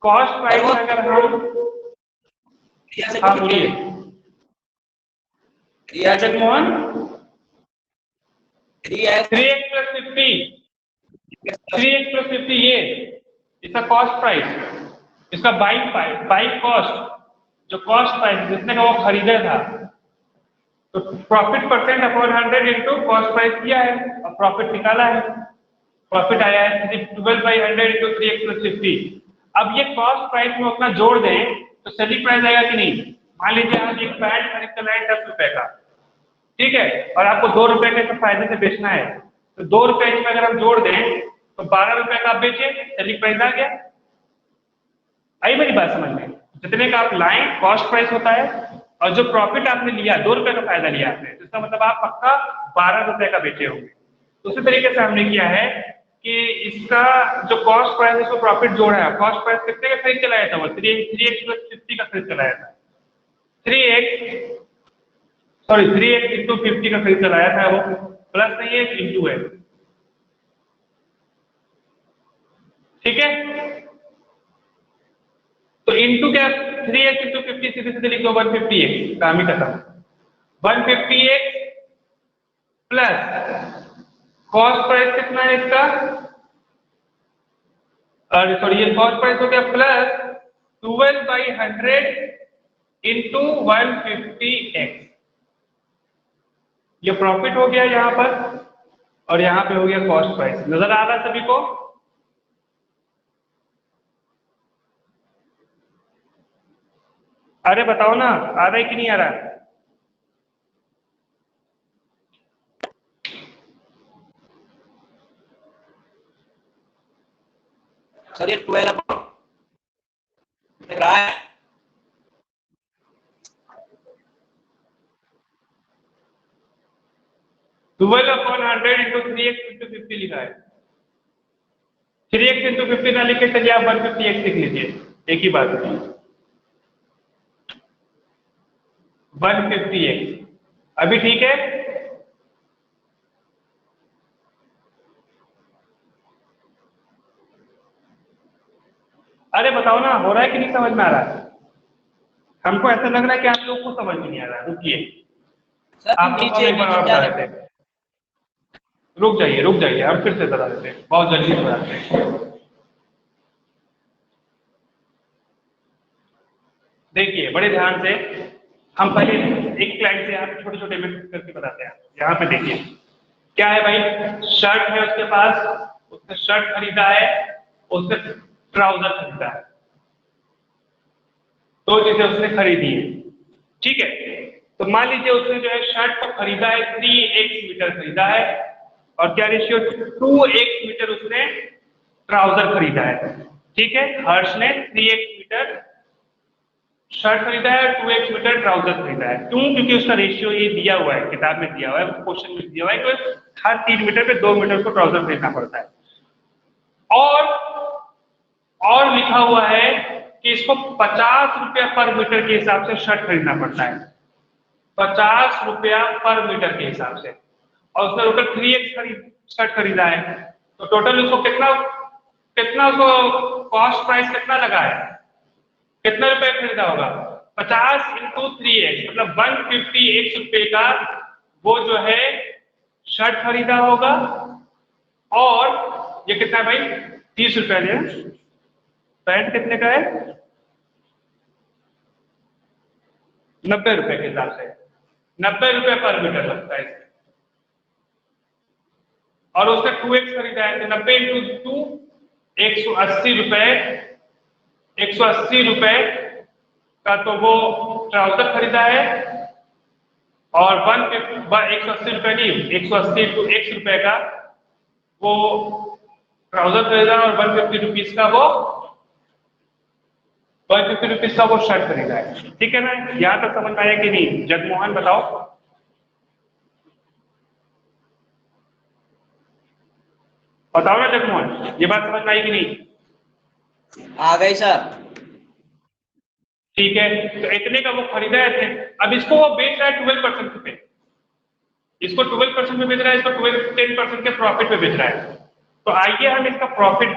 कॉस्ट प्राइस में अगर हम, हाँ बोलिए Jagmohan. 3x plus 50, 3x plus 50 ये इसका कॉस्ट प्राइस, इसका बाइंग कॉस्ट, जो कॉस्ट प्राइस जितने का वो खरीदा था। तो profit percent upon 100 into cost price किया है और प्रॉफिट निकाला है। प्रॉफिट आया है 12/100 इंटू 3x प्लस 50। अब ये कॉस्ट प्राइस में उतना जोड़ दें तो सेलिंग प्राइस आएगा कि नहीं? मान लीजिए आप एक पैंट खरीद कर लाए 10 रुपए का, ठीक है, और आपको 2 रुपए के फायदे से बेचना है। तो 2 रुपए में अगर हम जोड़ दें तो 12 रुपए का आप बेचे, सेलिंग प्राइस आ गया। आई मेरी बात समझ में? जितने का आप लाएं कॉस्ट प्राइस होता है, और जो प्रॉफिट आपने लिया 2 रुपए का फायदा लिया आपने, तो इसका मतलब आप पक्का 12 रुपए का बेचे होंगे। तो उसी तरीके से हमने किया है कि इसका जो कॉस्ट प्राइस है उसको प्रॉफिट जोड़ा है। कॉस्ट प्राइस कितने का खरीद के लाया था? वो 3x प्लस 50 का खरीद के लाया था। 3x इंटू 50 का खरीद के लाया था वो, प्लस नहीं है इंटू है, ठीक है। तो इंटू क्या? 3x इंटू 50 सीधे सीधे लिख दो 150x, काम ही खत्म। 150x प्लस कॉस्ट प्राइस कितना है इसका? सॉरी ये कॉस्ट प्राइस हो गया प्लस 12/100 इंटू 150x। ये प्रॉफिट हो गया यहाँ पर, और यहाँ पे हो गया कॉस्ट प्राइस। नजर आ रहा है सभी को? अरे बताओ ना, आ रहा है कि नहीं आ रहा है? सर ये 12 लिख रहा है। 12/100 इंटू 3x इंटू 50 लिखा है। 3x इंटू 50 ना लिखे चलिए आप 150x लिख लीजिए, एक ही बात है। 150x। अभी ठीक है? अरे बताओ ना, हो रहा है कि नहीं समझ में आ रहा है? हमको ऐसा लग रहा है कि आप लोग को समझ में नहीं आ रहा है। रुकिए, आप लोग को एक बार और बता देते हैं। रुक जाइए, हम फिर से बता देते हैं, बहुत जल्दी से बताते हैं। देखिए बड़े ध्यान से, हम पहले एक क्लाइंट से यहाँ छोटे छोटे में करके बताते हैं। यहाँ पे देखिए क्या है भाई, शर्ट है उसके पास, उसने शर्ट खरीदा है, उसने ट्राउजर खरीदा है, दो चीजें उसने खरीदी है। ठीक है, तो मान लीजिए उसने जो है शर्ट को खरीदा है 3x मीटर खरीदा है, और क्या रेशियो 2x मीटर उसने ट्राउजर खरीदा है। ठीक है, हर्ष ने 3x मीटर शर्ट खरीदा है, 2x मीटर ट्राउजर खरीदा है। क्यों? क्योंकि उसका रेशियो ये दिया हुआ है, किताब में दिया हुआ है, क्वेश्चन में दिया हुआ है कि हर 3 मीटर पे 2 मीटर को ट्राउजर खरीदना पड़ता है। और लिखा हुआ है कि इसको 50 रुपया पर मीटर के हिसाब से शर्ट खरीदना पड़ता है, 50 रुपया पर मीटर के हिसाब से, और उसने टोटल 3x शर्ट खरीदा है। तो टोटल उसको कितना उसको कॉस्ट प्राइस कितना लगा है, कितना रुपए खरीदा होगा? 50 × 3x मतलब 150x रुपए का वो जो है शर्ट खरीदा होगा। और ये कितना है भाई, 30 रुपया लिया, पैंट कितने का है? 90 रुपए के हिसाब से, 90 रुपए पर मीटर लगता है इसमें। और उसने 2x खरीदा है, तो 90 × 2 180 रुपए, 180 रुपए का तो वो ट्राउजर खरीदा है, और 180 रुपए नहीं, 180 × x रुपए का वो ट्राउजर खरीदा, और 150 रुपीज का वो 150 रुपीज का वो शर्ट खरीदा है। ठीक है ना, यहां तक समझ में आया कि नहीं? जगमोहन बताओ। बताओ ना जगमोहन, ये बात समझ में आई कि नहीं? आ गई सर। ठीक है, तो इतने का वो खरीदा है। अब इसको वो बेच रहा है 12% पे, इसको 12% में बेच रहा है, इसको 10% के प्रॉफिट पे बेच रहा है। तो आइए हम इसका प्रॉफिट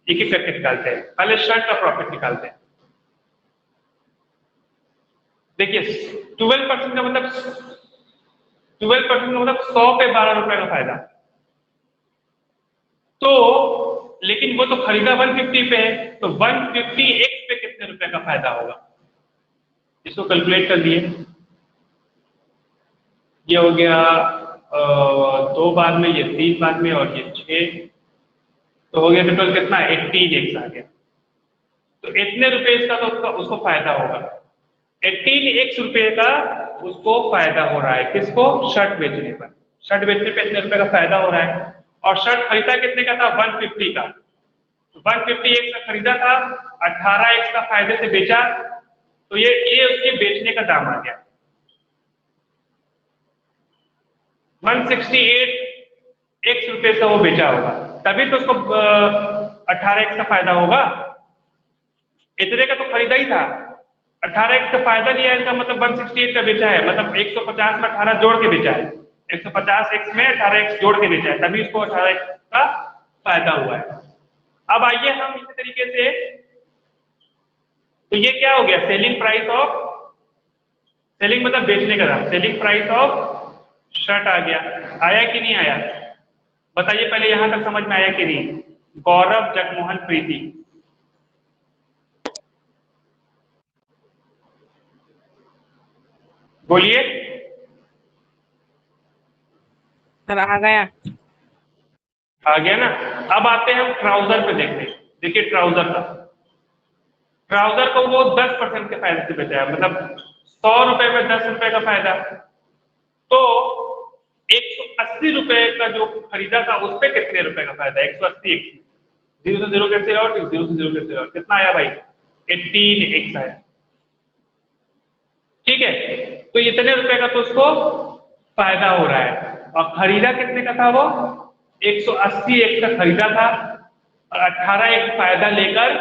एक एक करके निकालते हैं। पहले शर्ट का प्रॉफिट निकालते हैं। देखिए 12% का मतलब 12% का मतलब 100 पे 12 रुपए का फायदा। तो लेकिन वो तो खरीदा 150 पे है, तो 150x पे कितने रुपए का फायदा होगा, इसको कैलकुलेट कर लिए। ये हो गया 2 बाद में, ये 3 बाद में, और ये 6, तो हो गया टोटल कितना, 18x आ गया। तो इतने रुपए इसका तो उसको फायदा होगा, 18x रुपए का उसको फायदा हो रहा है। किसको? शर्ट बेचने पर। शर्ट बेचने पे इतने रुपए का फायदा हो रहा है। और शर्ट खरीदा कितने का था? 150 का। 150x का खरीदा था, 18x का फायदे से बेचा, तो ये उसके बेचने का दाम आ गया। 168x रुपए से वो बेचा होगा, तभी तो उसको 18x का फायदा होगा। इतने का तो खरीदा ही था, 18x का फायदा लिया है, इसका मतलब 168 का बेचा है, मतलब 150 में 18 जोड़ के बेचा है, 150x में 18x जोड़ के बेचा है, तभी उसको 18x का फायदा हुआ है। अब आइए हम इसी तरीके से, तो ये क्या हो गया, सेलिंग प्राइस ऑफ, सेलिंग मतलब बेचने का दाम, सेलिंग प्राइस ऑफ शर्ट आ गया। आया कि नहीं आया? बताइए पहले, यहां तक समझ में आया कि नहीं? गौरव, जगमोहन, प्रीति, बोलिए। सर आ गया। आ गया ना? अब आते हैं हम ट्राउजर पे देखते हैं। देखिए ट्राउजर का, ट्राउजर को वो 10% के फायदे से बेचा है, मतलब 100 रुपए में 10 रुपए का फायदा। तो 180 रुपए का जो खरीदा था उस पर कितने रुपए का फायदा? 180, 0 से 0 कैसे और 0 से 0 कैसे और, कितना आया भाई? 18x आया। ठीक है, तो इतने रुपए का तो उसको फायदा हो रहा है। और खरीदा कितने का था वो? 180x का खरीदा था, और 18x फायदा लेकर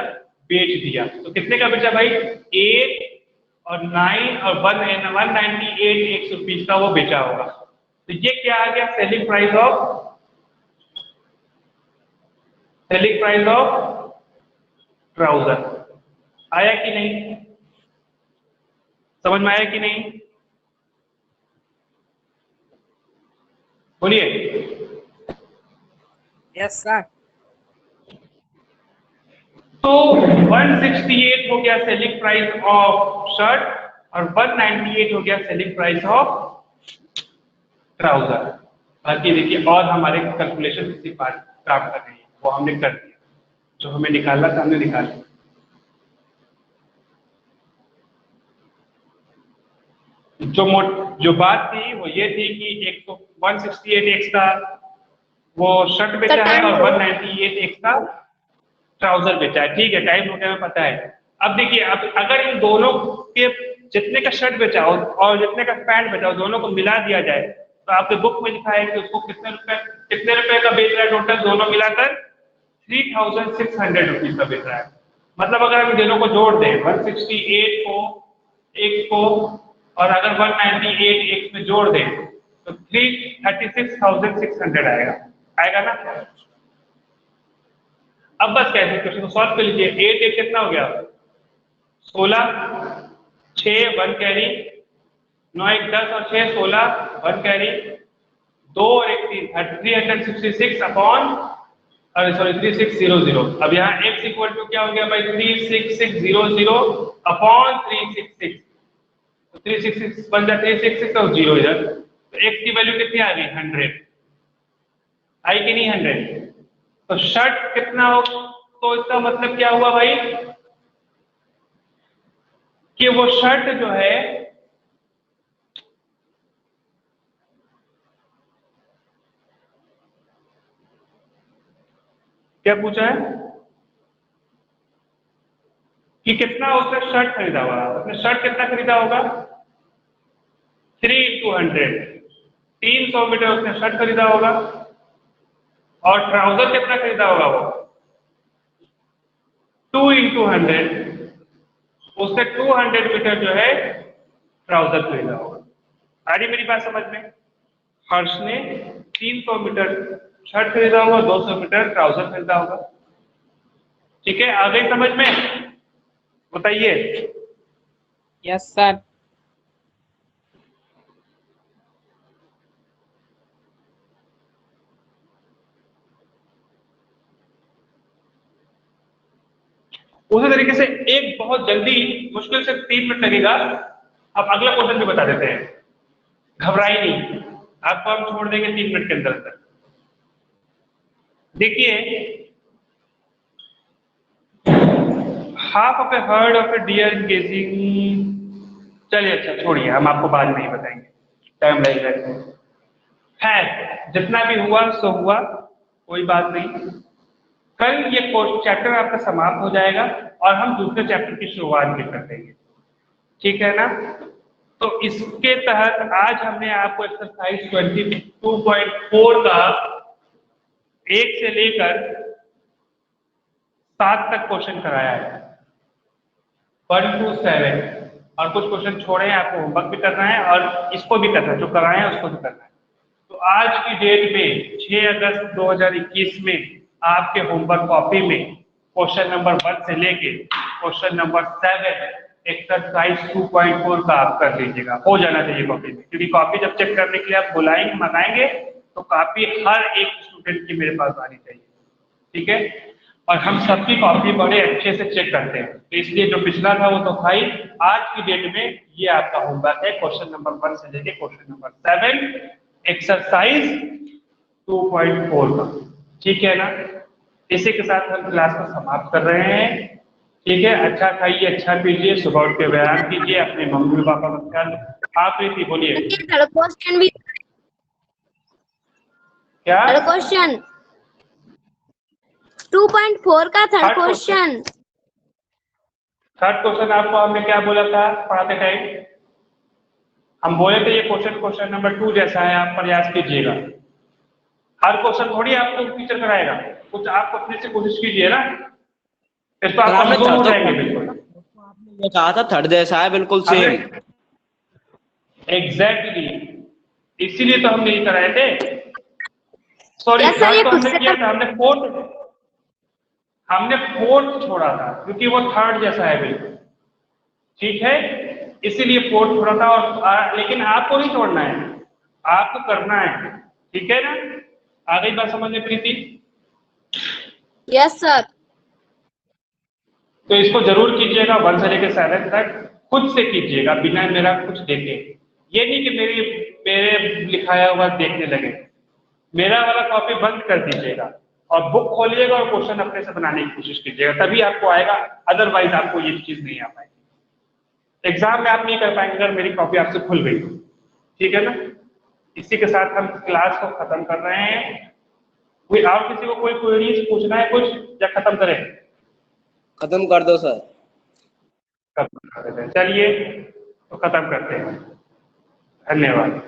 बेच दिया। तो कितने का बेचा भाई? 8 और 9 और 198 रुपीज का वो बेचा होगा। तो ये क्या आ गया, सेलिंग प्राइस ऑफ ट्राउजर। आया कि नहीं, समझ में आया कि नहीं, बोलिए। Yes sir. तो 168 हो गया सेलिंग प्राइस ऑफ शर्ट और 198 हो गया सेलिंग प्राइस ऑफ ट्राउजर। बाकी देखिए और हमारे कैलकुलेशन किसी बात काम कर रही है, वो हमने कर दिया, जो हमें निकालना था हमने निकाल लिया। जो बात थी वो ये थी कि एक तो 168x का वो शर्ट बेचा है और 198x का ट्राउजर बेचा है। ठीक है, टाइम हो गया हमें पता है। अब देखिए, अब अगर इन दोनों के जितने का शर्ट बेचा हो और जितने का पैंट बेचा हो दोनों को मिला दिया जाए तो आपके बुक में लिखा है कि उसको कितने रुपए का बेच रहा है, टोटल दोनों मिलाकर 3600 रुपीज का बेच रहा है। मतलब अगर हम दोनों को जोड़ दें 168 को x को और अगर 198 x में जोड़ दें तो 36,600 आएगा ना। अब बस कैसे क्वेश्चन को सॉल्व कर लीजिए। 8 एक कितना हो गया, 16, 6 1 कैरी, 9 एक 10 और 6 16 1 कैरी, 2 और 1 3 366 अपॉन सॉरी 3600। अब यहाँ x इक्वल टू क्या हो गया भाई, 36600 अपॉन 366। तो 366 बन जाए 366 और 0 इधर, तो x की वैल्यू कितनी आ गई, 100 आई कि नहीं 100। तो शर्ट कितना हो, तो इसका मतलब क्या हुआ भाई कि वो शर्ट जो है क्या पूछा है कि कितना उसने शर्ट खरीदा होगा। उसने शर्ट कितना खरीदा होगा, 3 × 100, 300 मीटर उसने शर्ट खरीदा होगा। और ट्राउजर कितना खरीदा होगा, वो 2 × 100, उसने 200 मीटर जो है ट्राउजर खरीदा होगा। आ रही मेरी बात समझ में। हर्ष ने 300 मीटर शर्ट खरीदा होगा, 200 मीटर ट्राउजर खरीदा होगा। ठीक है, आ गई समझ में, बताइए। Yes sir. उसी तरीके से एक बहुत जल्दी, मुश्किल से 3 मिनट लगेगा। अब अगला क्वेश्चन भी बता देते हैं, घबराई नहीं, आपको हम छोड़ देंगे 3 मिनट के अंदर अंदर। देखिए, half of a herd of a deer engaging, चलिए अच्छा छोड़िए, हम आपको बाद में ही बताएंगे, टाइम लगेगा। है जितना भी हुआ सो हुआ, कोई बात नहीं। कल ये चैप्टर आपका समाप्त हो जाएगा और हम दूसरे चैप्टर की शुरुआत भी कर देंगे, ठीक है ना। तो इसके तहत आज हमने आपको एक्सरसाइज 22.4 का 1 से लेकर 7 तक क्वेश्चन कराया है, 1 to 7, और कुछ क्वेश्चन छोड़े हैं, आपको होमवर्क भी करना है और इसको भी करना है, जो कराए हैं उसको भी करना है। तो आज की डेट में 6 अगस्त 2021 में आपके होमवर्क कॉपी में क्वेश्चन नंबर 1 से लेके क्वेश्चन नंबर 7 एक्सरसाइज 2.4 का आप कर लीजिएगा, हो जाना चाहिए कॉपी में। क्योंकि कॉपी जब चेक करने के लिए आप बुलाएंगे मंगाएंगे तो कॉपी हर एक स्टूडेंट की मेरे पास आनी चाहिए, ठीक है। और हम सबकी कॉपी बड़े अच्छे से चेक करते हैं, तो इसलिए जो पिछला था वो तो था ही। आज की डेट में ये आपका होमवर्क है, क्वेश्चन नंबर 1 से लेके क्वेश्चन नंबर 7 एक्सरसाइज 2.4 का, ठीक है ना। इसी के साथ हम क्लास को समाप्त कर रहे हैं, ठीक है। अच्छा खाइए, अच्छा पीजिए, सुबह उठ के व्यायाम कीजिए, अपने मम्मी पापा का ख्याल। आप प्रीति बोलिए क्वेश्चन भी, क्या क्वेश्चन 2.4 का थर्ड क्वेश्चन। थर्ड क्वेश्चन आपको हमने क्या बोला था पढ़ाते टाइम, हम बोले थे ये क्वेश्चन नंबर 2 जैसा है, आप प्रयास कीजिएगा। हर क्वेश्चन थोड़ी आपको टीचर कराएगा, कुछ आप अपने से कोशिश कीजिए ना, इस पर आप कमजोर हो जाएंगे बिल्कुल। ने कहा था थर्ड जैसा है, बिल्कुल सेम। एग्जैक्टली, इसीलिए तो हम नहीं कराए थे। सॉरी, Yes, sir, ये तो खुद हमने से किया था, हमने फोर्थ छोड़ा था क्योंकि वो थर्ड जैसा है बिल्कुल, ठीक है, इसीलिए फोर्थ छोड़ा था। और लेकिन आपको नहीं छोड़ना है, आपको करना है, ठीक है ना। आ गई बात समझ में प्रीति? Yes sir. तो इसको जरूर कीजिएगा 1 से लेकर 7 तक, खुद से कीजिएगा बिना मेरा कुछ देखे। ये नहीं कि मेरे लिखाया हुआ देखने लगे। मेरा वाला कॉपी बंद कर दीजिएगा और बुक खोलिएगा और क्वेश्चन अपने से बनाने की कोशिश कीजिएगा, तभी आपको आएगा, अदरवाइज आपको ये चीज नहीं आ पाएगी। एग्जाम में आप नहीं कर पाएंगे अगर मेरी कॉपी आपसे खुल गई, ठीक है ना। इसी के साथ हम क्लास को खत्म कर रहे हैं। कोई और किसी को कोई क्वेरीज पूछना है कुछ, या खत्म करें? खत्म कर दो सर। खत्म कर देते हैं, चलिए तो खत्म करते हैं। धन्यवाद।